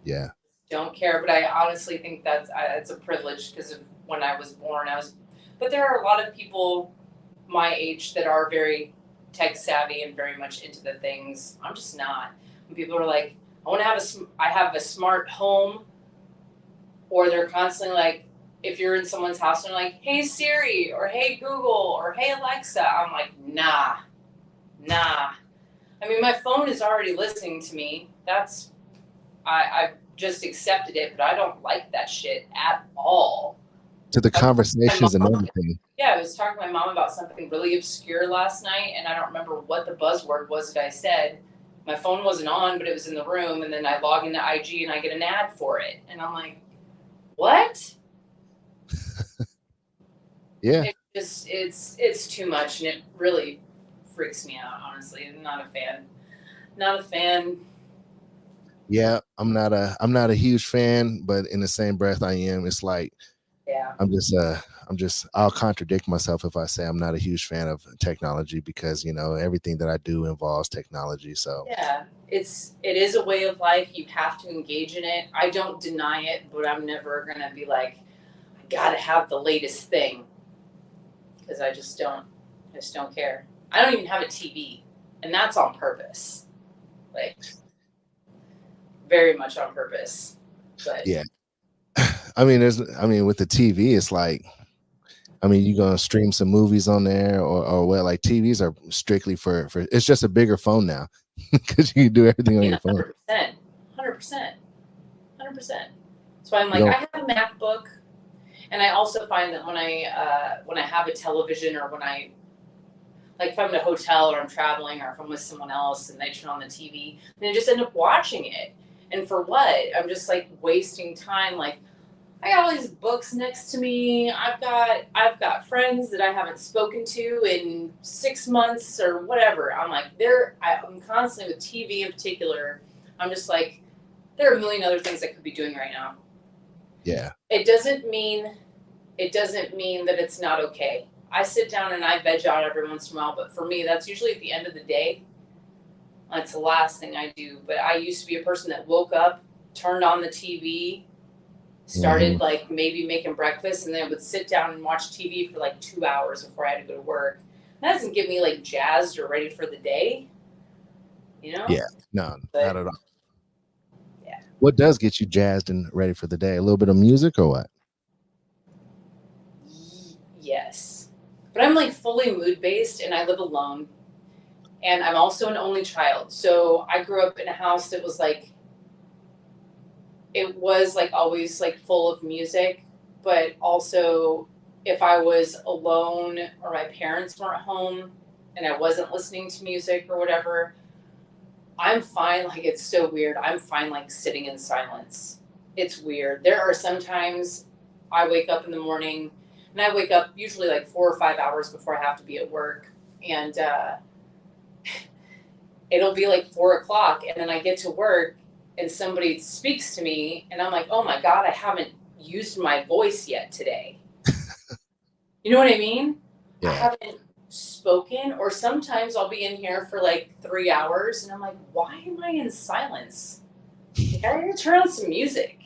B: Yeah.
C: Don't care, but I honestly think that's a privilege because of when I was born. But there are a lot of people my age that are very tech savvy and very much into the things. I'm just not. When people are like, I have a smart home, or they're constantly like, if you're in someone's house and they're like, hey Siri, or hey Google, or hey Alexa, I'm like, nah. I mean, my phone is already listening to me. I've just accepted it, but I don't like that shit at all.
B: To the conversations and everything.
C: Yeah, I was talking to my mom about something really obscure last night, and I don't remember what the buzzword was that I said. My phone wasn't on, but it was in the room, and then I log into IG and I get an ad for it. And I'm like, what?
B: Yeah.
C: It's too much, and it really freaks me out, honestly. I'm not a fan.
B: Yeah, I'm not a huge fan, but in the same breath I am. It's like
C: Yeah.
B: I'll contradict myself if I say I'm not a huge fan of technology, because, everything that I do involves technology. So
C: Yeah, it is a way of life. You have to engage in it. I don't deny it, but I'm never gonna be like, I gotta have the latest thing, because I just don't care. I don't even have a TV, and that's on purpose, like very much on purpose. But
B: yeah, I mean, with the TV, it's like, you're gonna stream some movies on there, or what? Like, TVs are strictly for it's just a bigger phone now, because you can do everything on your phone.
C: 100%, 100%, 100%. That's why I'm like, I have a MacBook, and I also find that when I have a television, or when I, like, if I'm in a hotel or I'm traveling or if I'm with someone else and they turn on the TV, then I just end up watching it. And for what? I'm just like wasting time. Like, I got all these books next to me. I've got friends that I haven't spoken to in 6 months or whatever. I'm like, I'm constantly with TV in particular. I'm just like, there are a million other things I could be doing right now.
B: Yeah.
C: It doesn't mean that it's not okay. I sit down and I veg out every once in a while, but for me, that's usually at the end of the day. That's the last thing I do. But I used to be a person that woke up, turned on the TV, started like maybe making breakfast, and then would sit down and watch TV for like 2 hours before I had to go to work. That doesn't get me like jazzed or ready for the day,
B: Yeah, no, not at all.
C: Yeah.
B: What does get you jazzed and ready for the day? A little bit of music, or what?
C: Yes, but I'm like fully mood based, and I live alone, and I'm also an only child. So I grew up in a house that was like, it was like always like full of music, but also if I was alone or my parents weren't home and I wasn't listening to music or whatever, I'm fine. Like, it's so weird. I'm fine like sitting in silence. It's weird. There are sometimes I wake up in the morning, and I wake up usually like 4 or 5 hours before I have to be at work, and it'll be like 4 o'clock, and then I get to work and somebody speaks to me, and I'm like, oh my God, I haven't used my voice yet today. You know what I mean?
B: Yeah.
C: I haven't spoken, or sometimes I'll be in here for like 3 hours, and I'm like, why am I in silence? Like, I gotta turn on some music,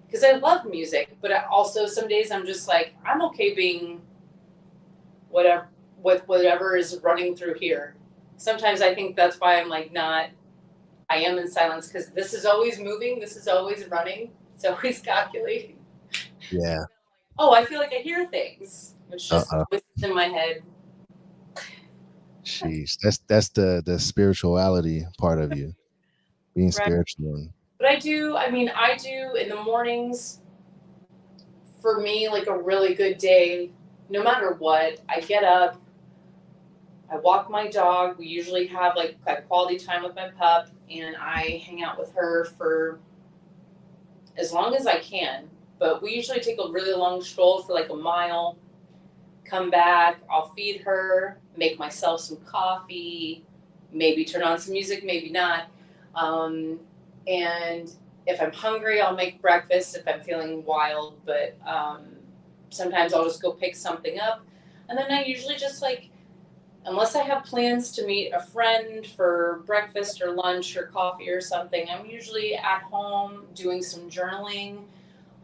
C: because I love music, but also some days I'm just like, I'm okay being whatever with whatever is running through here. Sometimes I think that's why I'm like I am in silence, because this is always moving, this is always running, it's always calculating.
B: Yeah.
C: Oh, I feel like I hear things, which just voices in my head.
B: Sheesh, that's the spirituality part of you, being spiritual.
C: But I do in the mornings. For me, like a really good day, no matter what, I get up, I walk my dog. We usually have like a quality time with my pup, and I hang out with her for as long as I can. But we usually take a really long stroll for like a mile, come back, I'll feed her, make myself some coffee, maybe turn on some music, maybe not. And if I'm hungry, I'll make breakfast if I'm feeling wild, but sometimes I'll just go pick something up. And then I usually just like, unless I have plans to meet a friend for breakfast or lunch or coffee or something, I'm usually at home doing some journaling,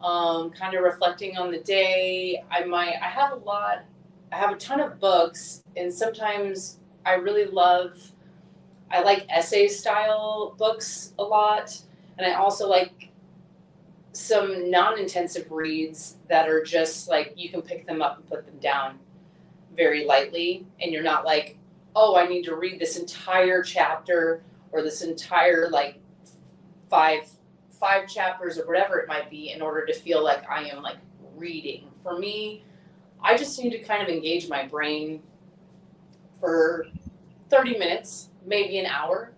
C: kind of reflecting on the day. I have a ton of books, and sometimes I like essay style books a lot. And I also like some non-intensive reads that are just like, you can pick them up and put them down very lightly, and you're not like, oh, I need to read this entire chapter or this entire like five chapters or whatever it might be in order to feel like I am like reading. For me, I just need to kind of engage my brain for 30 minutes, maybe an hour,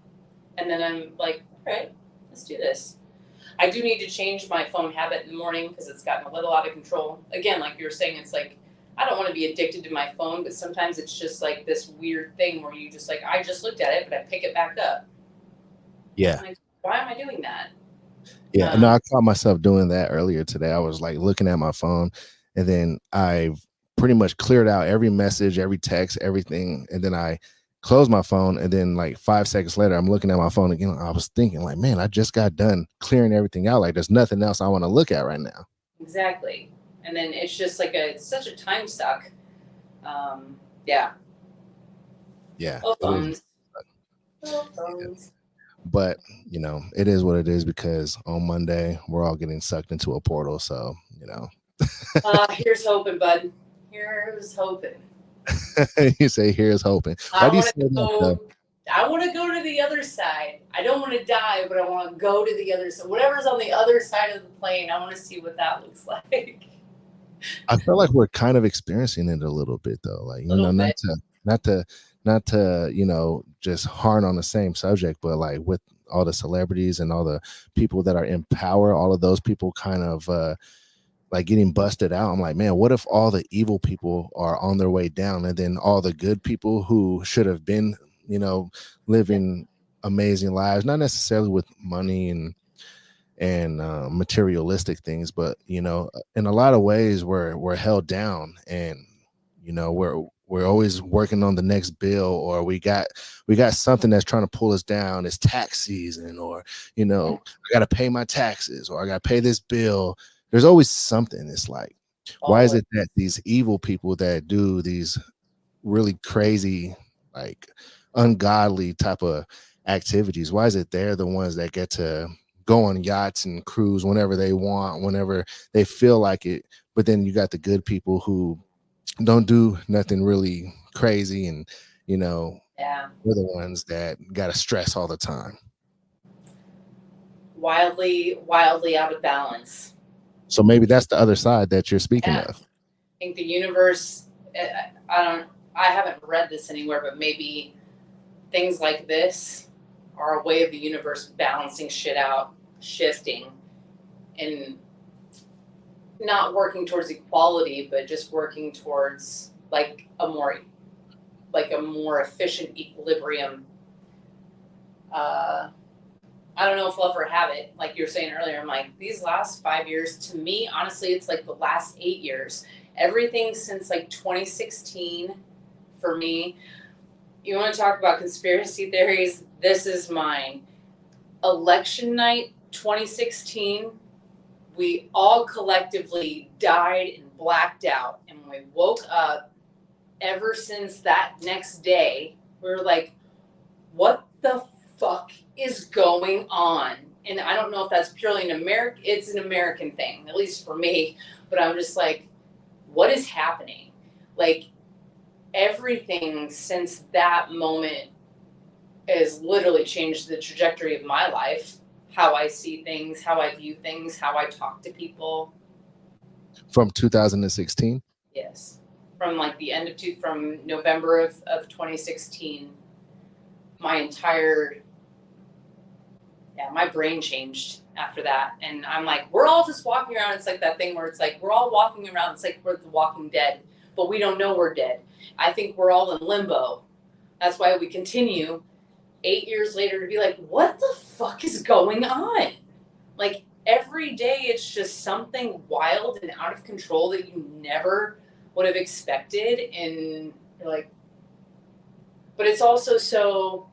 C: and then I'm like, all right, let's do this. I do need to change my phone habit in the morning, because it's gotten a little out of control. Again, like you were saying, it's like, I don't want to be addicted to my phone, but sometimes it's just like this weird thing where you just like, I just looked at it, but I pick it back up.
B: Yeah.
C: Like, why am I doing that?
B: Yeah. No, I caught myself doing that earlier today. I was like looking at my phone, and then I've pretty much cleared out every message, every text, everything, and then I close my phone, and then like 5 seconds later I'm looking at my phone again. I was thinking like, man, I just got done clearing everything out. Like there's nothing else I want to look at right now.
C: Exactly. And then it's just like it's such a time suck. Yeah. Oh, phones. Oh, phones.
B: But you know, it is what it is, because on Monday we're all getting sucked into a portal. So, you know.
C: Here's hoping, bud. Here's hoping.
B: You say here's hoping. Why do you say that?
C: I want to go to the other side. I don't want to die, but I want to go to the other side. Whatever's on the other side of the plane, I want to see what that looks like.
B: I feel like we're kind of experiencing it a little bit, though. Like, you know, not to, you know, just harn on the same subject, but like with all the celebrities and all the people that are in power, all of those people kind of like getting busted out. I'm like, man, what if all the evil people are on their way down, and then all the good people who should have been, you know, living amazing lives, not necessarily with money and materialistic things, but you know, in a lot of ways we're held down, and you know, we're always working on the next bill, or we got something that's trying to pull us down. It's tax season, or you know, I got to pay my taxes, or I got to pay this bill. There's always something. It's like, why is it that these evil people that do these really crazy, like ungodly type of activities, why is it they're the ones that get to go on yachts and cruise whenever they want, whenever they feel like it? But then you got the good people who don't do nothing really crazy, and you know, they're the ones that got to stress all the time.
C: Wildly out of balance.
B: So maybe that's the other side that you're speaking of.
C: I think the universe, I haven't read this anywhere, but maybe things like this are a way of the universe balancing shit out, shifting, and not working towards equality, but just working towards like a more efficient equilibrium. I don't know if we'll ever have it. Like you were saying earlier, I'm like, these last 5 years, to me, honestly, it's like the last 8 years. Everything since like 2016 for me. You want to talk about conspiracy theories? This is mine. Election night 2016, we all collectively died and blacked out. And when we woke up, ever since that next day, we were like, what the fuck is going on? And I don't know if that's purely it's an American thing, at least for me, but I'm just like, what is happening? Like, everything since that moment has literally changed the trajectory of my life, how I see things, how I view things, how I talk to people.
B: From 2016?
C: Yes. From like the end of from November of 2016, my brain changed after that. And I'm like, we're all just walking around. It's like that thing where it's like, we're all walking around. It's like we're the Walking Dead, but we don't know we're dead. I think we're all in limbo. That's why we continue 8 years later to be like, what the fuck is going on? Like, every day it's just something wild and out of control that you never would have expected. And you're like, but it's also so,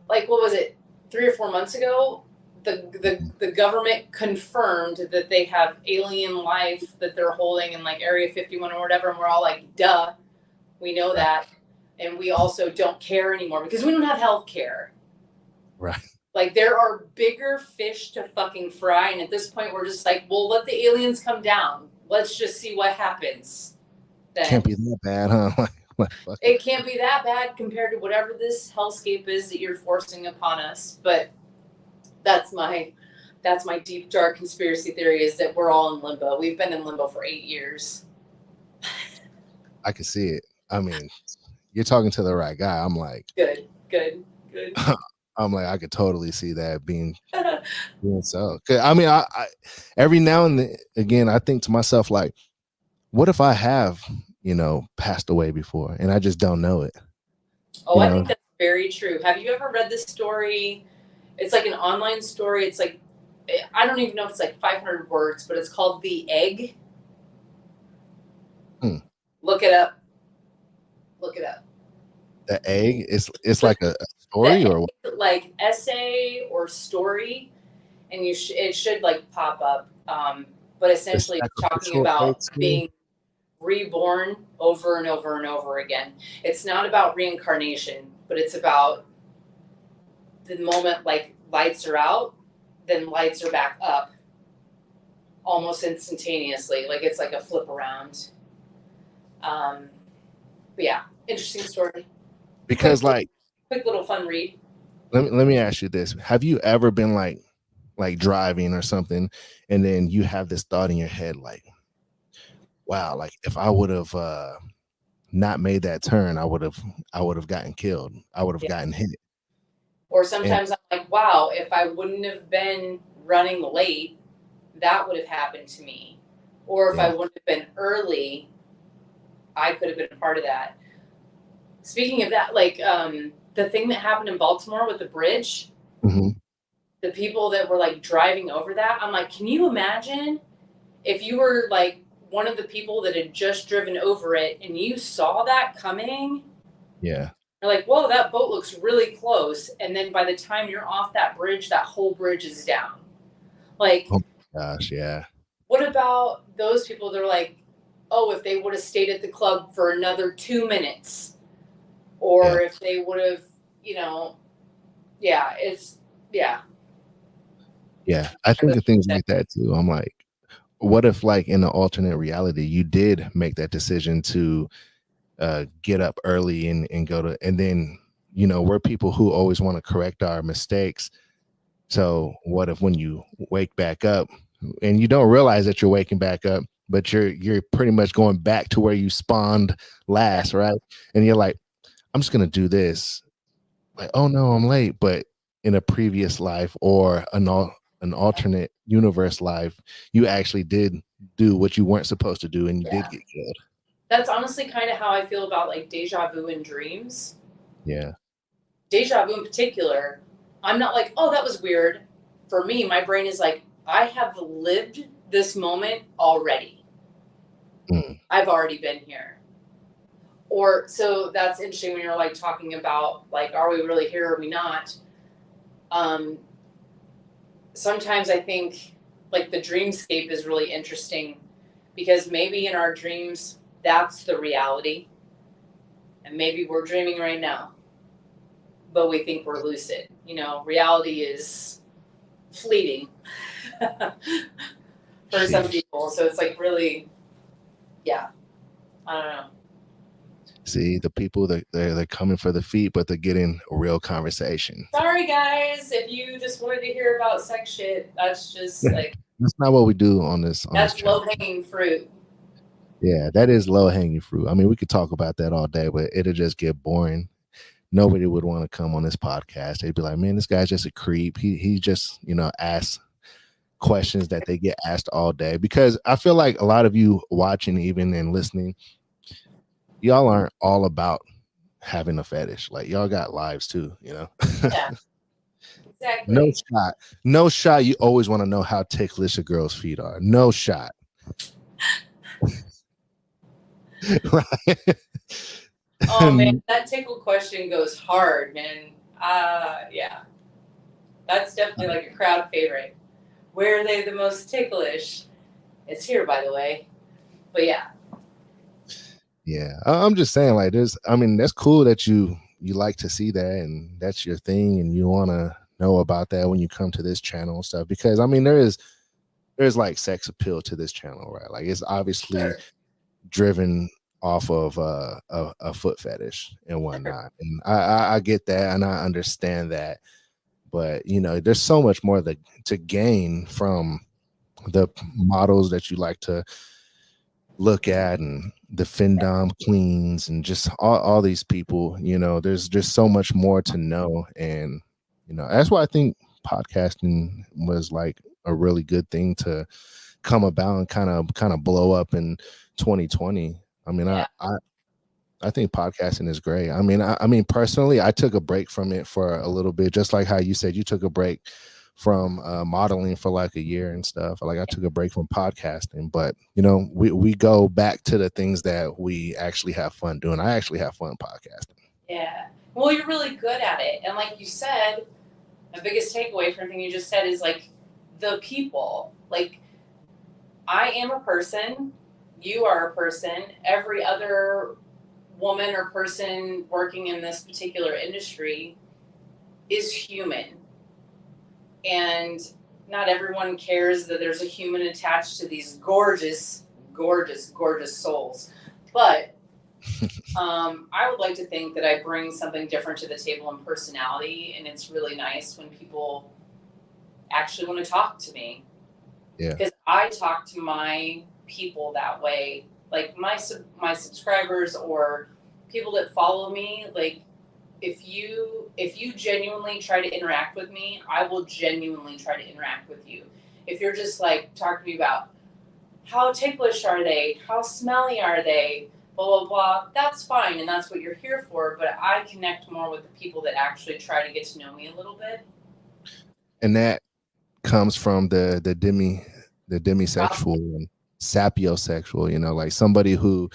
C: like, what was it, 3 or 4 months ago, the government confirmed that they have alien life that they're holding in like Area 51 or whatever, and we're all like, duh, we know that. And we also don't care anymore because we don't have health care.
B: Right.
C: Like, there are bigger fish to fucking fry, and at this point we're just like, well, let the aliens come down. Let's just see what happens. Then.
B: Can't be that bad, huh?
C: It can't be that bad compared to whatever this hellscape is that you're forcing upon us. But that's my deep, dark conspiracy theory, is that we're all in limbo. We've been in limbo for 8 years.
B: I can see it. I mean, you're talking to the right guy. I'm like,
C: good.
B: I'm like, I could totally see that being so. I mean, I every now and again, I think to myself, like, what if I have, you know, passed away before and I just don't know it?
C: Oh, I think that's very true. Have you ever read this story? It's like an online story. It's like I don't even know if it's like 500 words, but it's called The Egg. Look it up. Look it up.
B: The Egg, it's like a story or what?
C: Like essay or story, and it should like pop up. But essentially it's talking about being reborn over and over and over again. It's not about reincarnation, but it's about the moment like lights are out, then lights are back up almost instantaneously. Like it's like a flip around. But yeah, interesting story.
B: Because quick
C: little fun read.
B: Let me ask you this. Have you ever been like driving or something, and then you have this thought in your head like, wow, like if I would have not made that turn, I would have gotten killed. I would have gotten hit.
C: Or sometimes I'm like, wow, if I wouldn't have been running late, that would have happened to me. Or if I wouldn't have been early, I could have been a part of that. Speaking of that, like the thing that happened in Baltimore with the bridge, the people that were like driving over that, I'm like, can you imagine if you were like one of the people that had just driven over it and you saw that coming?
B: Yeah.
C: You're like, whoa, that boat looks really close. And then by the time you're off that bridge, that whole bridge is down. Like,
B: oh my gosh, yeah.
C: What about those people that are like, oh, if they would have stayed at the club for another 2 minutes, or if they would have, Yeah,
B: I think of things like that too. I'm like, what if like in an alternate reality, you did make that decision to get up early and go to, and then, we're people who always want to correct our mistakes. So what if when you wake back up and you don't realize that you're waking back up, but you're pretty much going back to where you spawned last, right? And you're like, I'm just going to do this. Like, oh no, I'm late. But in a previous life or an alternate universe life, you actually did do what you weren't supposed to do and you did get killed.
C: That's honestly kind of how I feel about like deja vu in dreams.
B: Yeah.
C: Deja vu in particular, I'm not like, oh, that was weird. For me, my brain is like, I have lived this moment already. I've already been here. Or so that's interesting when you're like talking about like, are we really here or are we not? Sometimes I think like the dreamscape is really interesting because maybe in our dreams, that's the reality. And maybe we're dreaming right now, but we think we're lucid. Reality is fleeting for some people. So it's like really, I don't know.
B: See, the people that they're coming for the feet, but they're getting a real conversation.
C: Sorry, guys. If you just wanted to hear about sex shit, that's just like...
B: That's not what we do on this.
C: That's low-hanging fruit.
B: Yeah, that is low-hanging fruit. I mean, we could talk about that all day, but it'll just get boring. Nobody would want to come on this podcast. They'd be like, man, this guy's just a creep. He just, asks questions that they get asked all day. Because I feel like a lot of you watching even and listening, y'all aren't all about having a fetish. Like y'all got lives too, Yeah.
C: Exactly.
B: No shot. You always want to know how ticklish a girl's feet are. No shot.
C: Right. Oh man, that tickle question goes hard, man. Yeah. That's definitely like a crowd favorite. Where are they the most ticklish? It's here, by the way. But yeah.
B: Yeah, I'm just saying, like, that's cool that you like to see that and that's your thing and you want to know about that when you come to this channel and stuff, because there's like sex appeal to this channel, right? Like it's obviously driven off of a foot fetish and whatnot, and I get that and I understand that, but there's so much more to gain from the models that you like to look at and the findom queens and just all these people. There's just so much more to know, and that's why I think podcasting was like a really good thing to come about and kind of blow up in 2020. I mean, I think podcasting is great. I mean, personally, I took a break from it for a little bit, just like how you said you took a break from modeling for like a year and stuff. Like I took a break from podcasting, but you know, we go back to the things that we actually have fun doing. I actually have fun podcasting.
C: Yeah. Well, you're really good at it. And like you said, my biggest takeaway from everything you just said is like the people. Like, I am a person, you are a person, every other woman or person working in this particular industry is human. And not everyone cares that there's a human attached to these gorgeous, gorgeous, gorgeous souls. But I would like to think that I bring something different to the table in personality, and it's really nice when people actually want to talk to me.
B: Yeah.
C: Because I talk to my people that way, like my subscribers or people that follow me. Like, if you genuinely try to interact with me, I will genuinely try to interact with you. If you're just like talking to me about how ticklish are they, how smelly are they, blah, blah, blah, that's fine, and that's what you're here for, but I connect more with the people that actually try to get to know me a little bit.
B: And that comes from the demisexual and sapiosexual, you know, like somebody who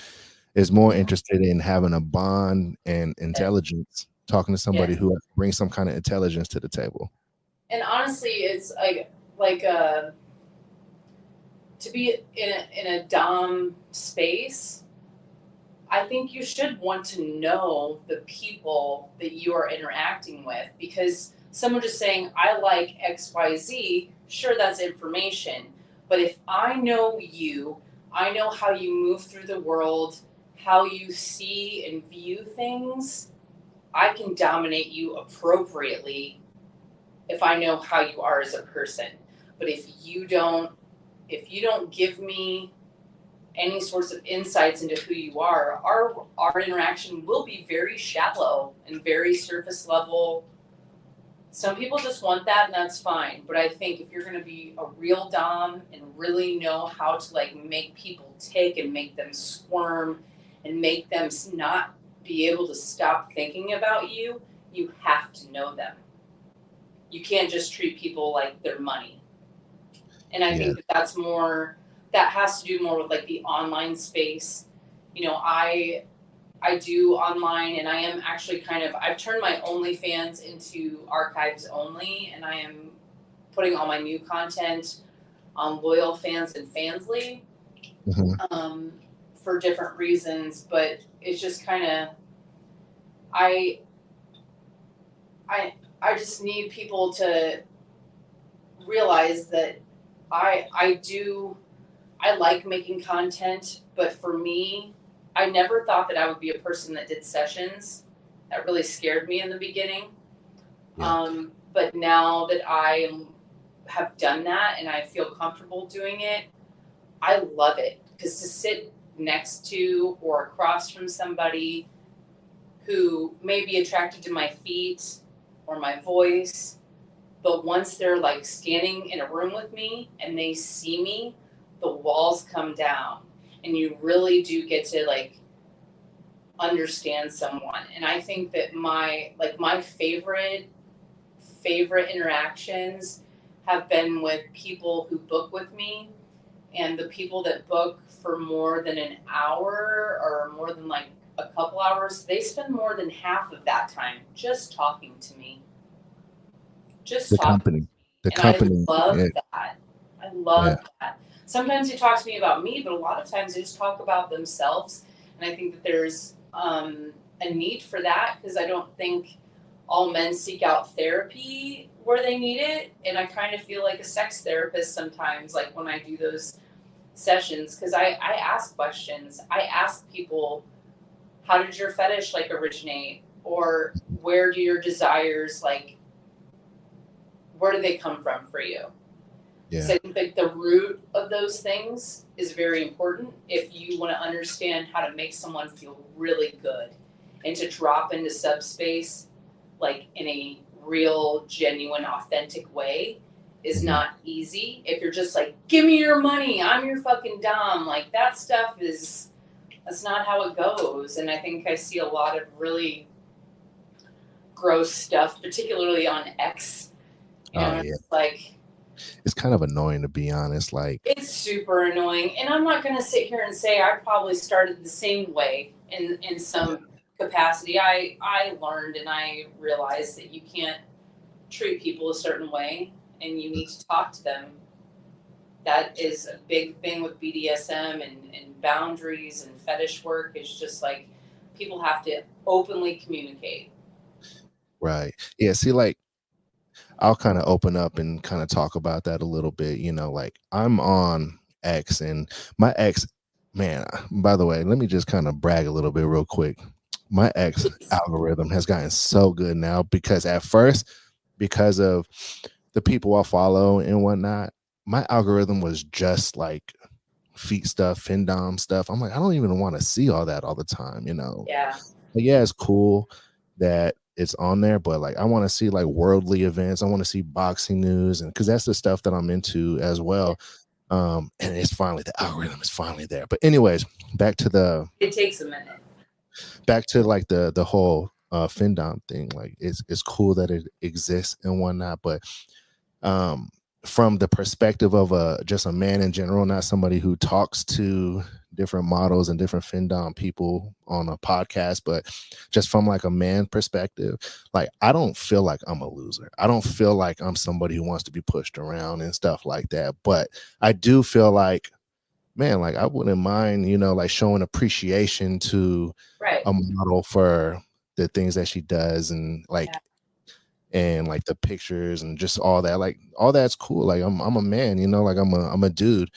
B: is more interested in having a bond and intelligence, talking to somebody who brings some kind of intelligence to the table.
C: And honestly, it's like to be in a dom space, I think you should want to know the people that you are interacting with, because someone just saying, I like XYZ, sure, that's information. But if I know you, I know how you move through the world, how you see and view things, I can dominate you appropriately if I know how you are as a person. But if you don't give me any sorts of insights into who you are, our interaction will be very shallow and very surface level. Some people just want that, and that's fine. But I think if you're going to be a real dom and really know how to like make people tick and make them squirm and make them not be able to stop thinking about you, you have to know them. You can't just treat people like they're money. And I think that has to do more with like the online space. You know, I do online, and I am actually I've turned my OnlyFans into archives only, and I am putting all my new content on Loyal Fans and Fansly for different reasons. But it's just I just need people to realize that I like making content, but for me, I never thought that I would be a person that did sessions. That really scared me in the beginning. Yeah. But now that I have done that and I feel comfortable doing it, I love it. Because to sit next to or across from somebody who may be attracted to my feet or my voice, but once they're like standing in a room with me and they see me, the walls come down, and you really do get to like understand someone. And I think that my favorite interactions have been with people who book with me, and the people that book for more than an hour or more than like a couple hours, they spend more than half of that time just talking to me.
B: The company.
C: I love that. I love that. Sometimes they talk to me about me, but a lot of times they just talk about themselves. And I think that there's a need for that, because I don't think all men seek out therapy where they need it. And I kind of feel like a sex therapist sometimes, like when I do those sessions, because I ask questions. I ask people, how did your fetish like originate? Or where do your desires where do they come from for you? Yeah. So I think like the root of those things is very important if you want to understand how to make someone feel really good, and to drop into subspace like in a real, genuine, authentic way is not easy. If you're just like, give me your money, I'm your fucking dom, like that stuff that's not how it goes. And I think I see a lot of really gross stuff, particularly on X
B: Oh yeah,
C: It's like,
B: it's kind of annoying to be honest. Like,
C: it's super annoying. And I'm not going to sit here and say I probably started the same way in some capacity. I learned and I realized that you can't treat people a certain way and you need to talk to them. That is a big thing with BDSM and boundaries and fetish work. It's just like people have to openly communicate.
B: right? Yeah. See, like, I'll kind of open up and kind of talk about that a little bit. You know, like I'm on X, and my ex, man. By the way, let me just kind of brag a little bit real quick. My X algorithm has gotten so good now because at first, because of the people I follow and whatnot, my algorithm was just like feet stuff, findom stuff. I'm like, I don't even want to see all that all the time, you know.
C: Yeah.
B: But yeah, it's cool that it's on there, but like I want to see like worldly events. I want to see boxing news, and because that's the stuff that I'm into as well. And it's finally, the algorithm is finally there. But anyways, back to the
C: It takes a minute.
B: back to like the whole findom thing. Like it's cool that it exists and whatnot, but from the perspective of just a man in general, not somebody who talks to different models and different findom people on a podcast, but just from like a man perspective, like I don't feel like I'm a loser. I don't feel like I'm somebody who wants to be pushed around and stuff like that. But I do feel like, man, like I wouldn't mind, you know, like showing appreciation to
C: Right.
B: a model for the things that she does, and like and like the pictures and just all that, like all that's cool. Like I'm a man, you know, like I'm a dude,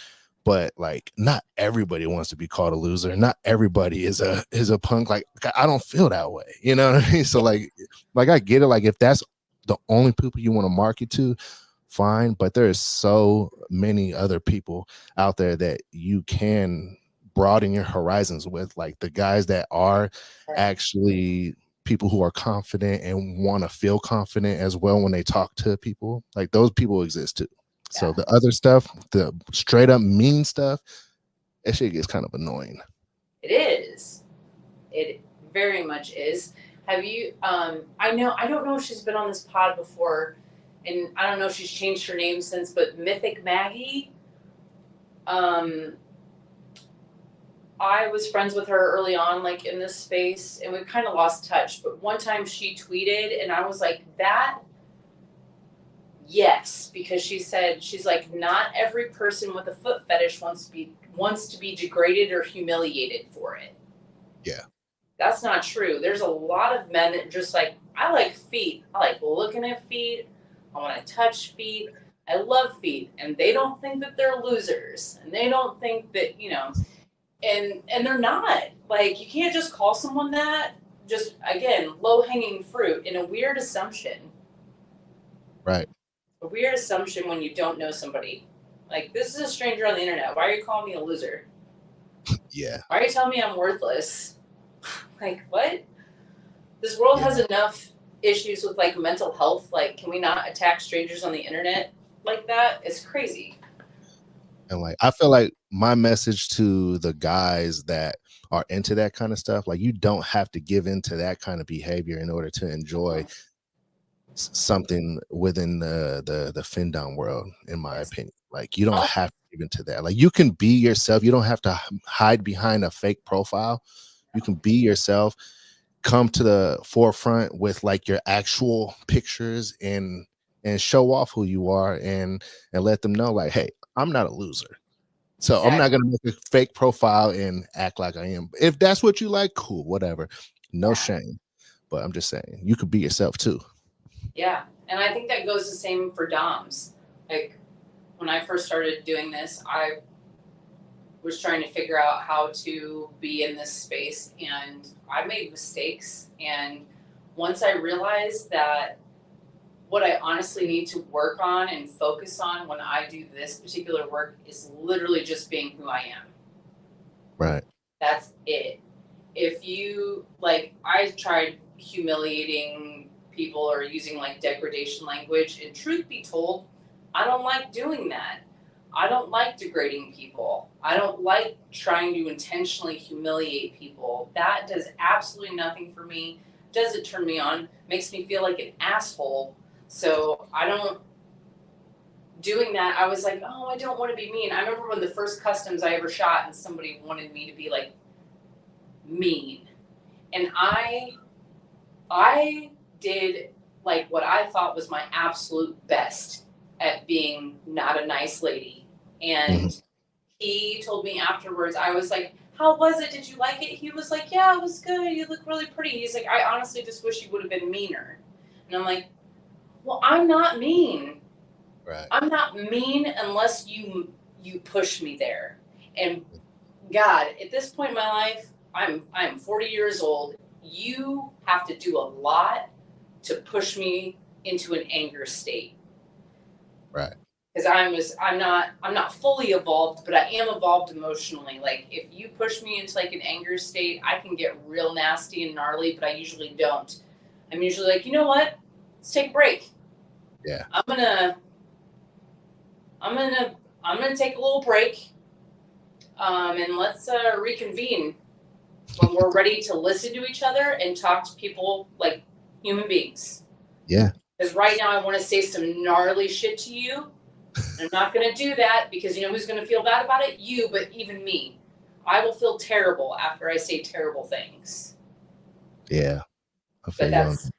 B: but like not everybody wants to be called a loser. Not everybody is a punk. Like I don't feel that way, you know what I mean? So like I get it. Like if that's the only people you want to market to, fine. But there is so many other people out there that you can broaden your horizons with, like the guys that are actually people who are confident and want to feel confident as well when they talk to people. Like those people exist too. So the other stuff, the straight up mean stuff, that shit gets kind of annoying.
C: It is. It very much is. Have you I don't know if she's been on this pod before, and I don't know if she's changed her name since, but Mythic Maggie. I was friends with her early on, like in this space, and we kind of lost touch. But one time she tweeted, and I was like, that, yes, because she said, she's like, not every person with a foot fetish wants to be degraded or humiliated for it.
B: Yeah.
C: That's not true. There's a lot of men that just like, I like feet. I like looking at feet. I want to touch feet. I love feet. And they don't think that they're losers. And they don't think that, you know, and they're not. Like, you can't just call someone that. Just, again, low-hanging fruit in a weird assumption.
B: Right.
C: A weird assumption when you don't know somebody. Like, this is a stranger on the internet. Why are you calling me a loser?
B: Yeah.
C: Why are you telling me I'm worthless? Like, what? This world has enough issues with, like, mental health. Like, can we not attack strangers on the internet like that? It's crazy.
B: And like I feel like my message to the guys that are into that kind of stuff, like you don't have to give into that kind of behavior in order to enjoy something within the findom world, in my opinion. Like you don't have to give into that. Like you can be yourself. You don't have to hide behind a fake profile. You can be yourself, come to the forefront with like your actual pictures and show off who you are and let them know like, hey, I'm not a loser. So I'm not going to make a fake profile and act like I am. If that's what you like, cool, whatever. No shame. But I'm just saying, you could be yourself too.
C: Yeah. And I think that goes the same for DOMs. Like when I first started doing this, I was trying to figure out how to be in this space, and I made mistakes. And once I realized that what I honestly need to work on and focus on when I do this particular work is literally just being who I am.
B: Right.
C: That's it. If you, like, I tried humiliating people or using like degradation language, and truth be told, I don't like doing that. I don't like degrading people. I don't like trying to intentionally humiliate people. That does absolutely nothing for me. Doesn't turn me on. Makes me feel like an asshole. So I don't doing that, I was like, oh, I don't want to be mean. I remember when the first customs I ever shot and somebody wanted me to be like mean. And I did like what I thought was my absolute best at being not a nice lady. And he told me afterwards, I was like, how was it? Did you like it? He was like, yeah, it was good. You look really pretty. He's like, I honestly just wish you would have been meaner. And I'm like, well, I'm not mean.
B: Right.
C: I'm not mean unless you push me there. And God, at this point in my life, I'm 40 years old. You have to do a lot to push me into an anger state.
B: Right.
C: Because I'm not fully evolved, but I am evolved emotionally. Like if you push me into like an anger state, I can get real nasty and gnarly, but I usually don't. I'm usually like, you know what? Let's take a break.
B: Yeah.
C: I'm gonna take a little break. And let's reconvene when we're ready to listen to each other and talk to people like human beings.
B: Yeah.
C: Because right now I want to say some gnarly shit to you. I'm not going to do that because you know who's going to feel bad about it? You, but even me. I will feel terrible after I say terrible things.
B: Yeah.
C: But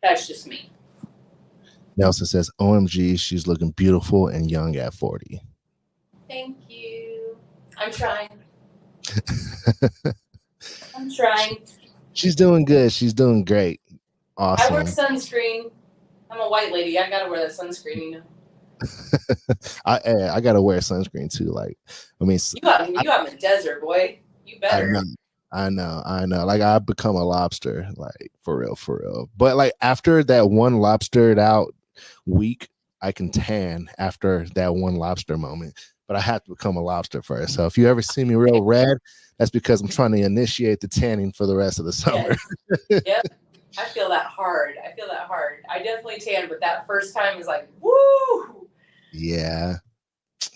C: that's just me.
B: Nelson says, OMG, she's looking beautiful and young at 40.
C: Thank you. I'm trying. I'm trying.
B: She's doing good. She's doing great. Awesome.
C: I wear sunscreen. I'm a white lady. I gotta wear that sunscreen, you know.
B: I gotta wear sunscreen too. Like, I mean,
C: you out in the desert, boy. You better.
B: I know. Like, I've become a lobster, like for real. But like after that one lobstered out week, I can tan after that one lobster moment. But I have to become a lobster first. So if you ever see me real red, that's because I'm trying to initiate the tanning for the rest of the summer.
C: Yes. Yep. I feel that hard. I definitely tan, but that first time is like, woo!
B: Yeah.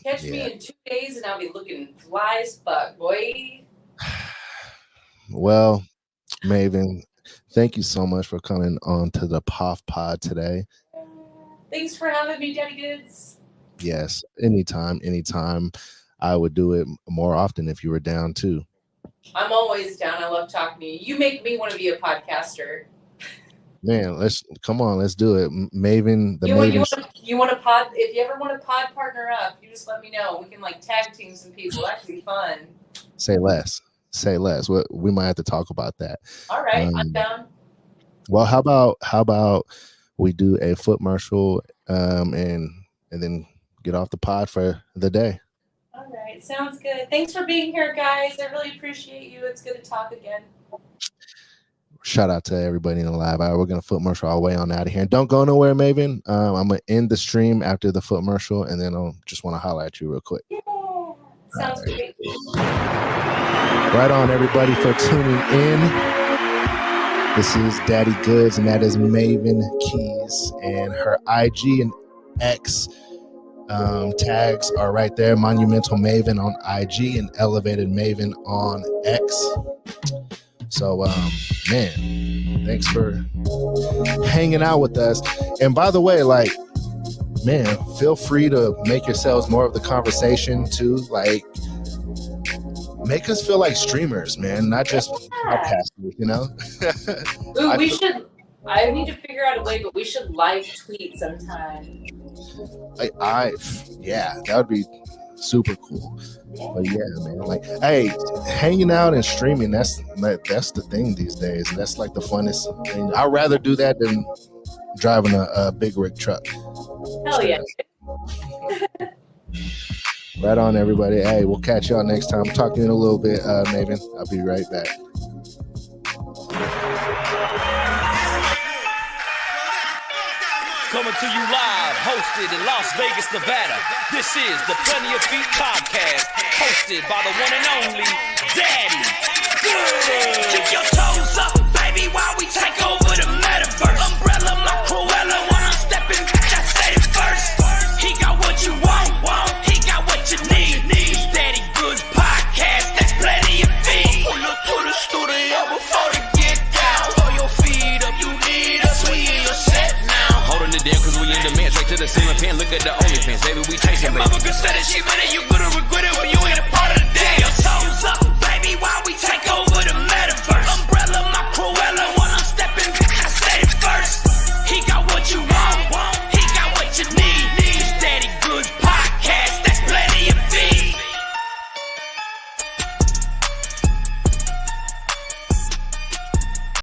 C: Catch me in 2 days and I'll be looking fly as fuck, boy.
B: Well, Maven, thank you so much for coming on to the POF Pod today.
C: Thanks for having me, Daddy Goodz.
B: Yes, anytime. I would do it more often if you were down too.
C: I'm always down. I love talking to you. You make me want to be a podcaster.
B: Man, let's do it. Maven,
C: you want to pod? If you ever want to pod partner up, you just let me know. We can like tag team some people. That could be fun.
B: Say less. We might have to talk about that.
C: All right, I'm down.
B: Well, how about we do a foot marshal and then get off the pod for the day.
C: All right, sounds good. Thanks for being here, guys. I really appreciate you. It's good to talk again.
B: Shout out to everybody in the live. All right, we're gonna foot marshal our way on out of here. And don't go nowhere, Maven. I'm gonna end the stream after the foot marshal, and then I'll just want to holler at you real quick.
C: Yeah, sounds great.
B: Right on, everybody, for tuning in. This is Daddy Goodz, and that is Maven Keys, and her IG and X tags are right there. Monumental Maven on IG and Elevated Maven on X. So, man, thanks for hanging out with us. And by the way, like, man, feel free to make yourselves more of the conversation too. Like, make us feel like streamers, man, not just podcasters, you know?
C: Ooh, I need to figure out a way, but we should live tweet sometime.
B: Yeah, that would be super cool. But yeah, man, like, hey, hanging out and streaming, that's the thing these days. That's like the funnest thing. I'd rather do that than driving a big rig truck.
C: Hell yeah.
B: Right on, everybody. Hey, we'll catch y'all next time. Talk to you in a little bit, Maven. I'll be right back.
A: Coming to you live, hosted in Las Vegas, Nevada. This is the Plenty of Feet podcast, hosted by the one and only Daddy Goodz. Keep your toes up, baby, while we take over the metaverse. Umbrella, my Cruella, when I'm stepping back, I say it first. He got what you want, he got what you need. Daddy Goodz podcast, that's Plenty of Feet. Pull up to the studio before they get down. Throw your feet up, you need us, we in your set now. Holding it down cause we in demand, straight to the ceiling fan, look at the OnlyFans, baby, we chasing, baby. Mama could say that she ready, you gonna regret it when you ain't a part of the dance. Your toes up, baby, while we take over the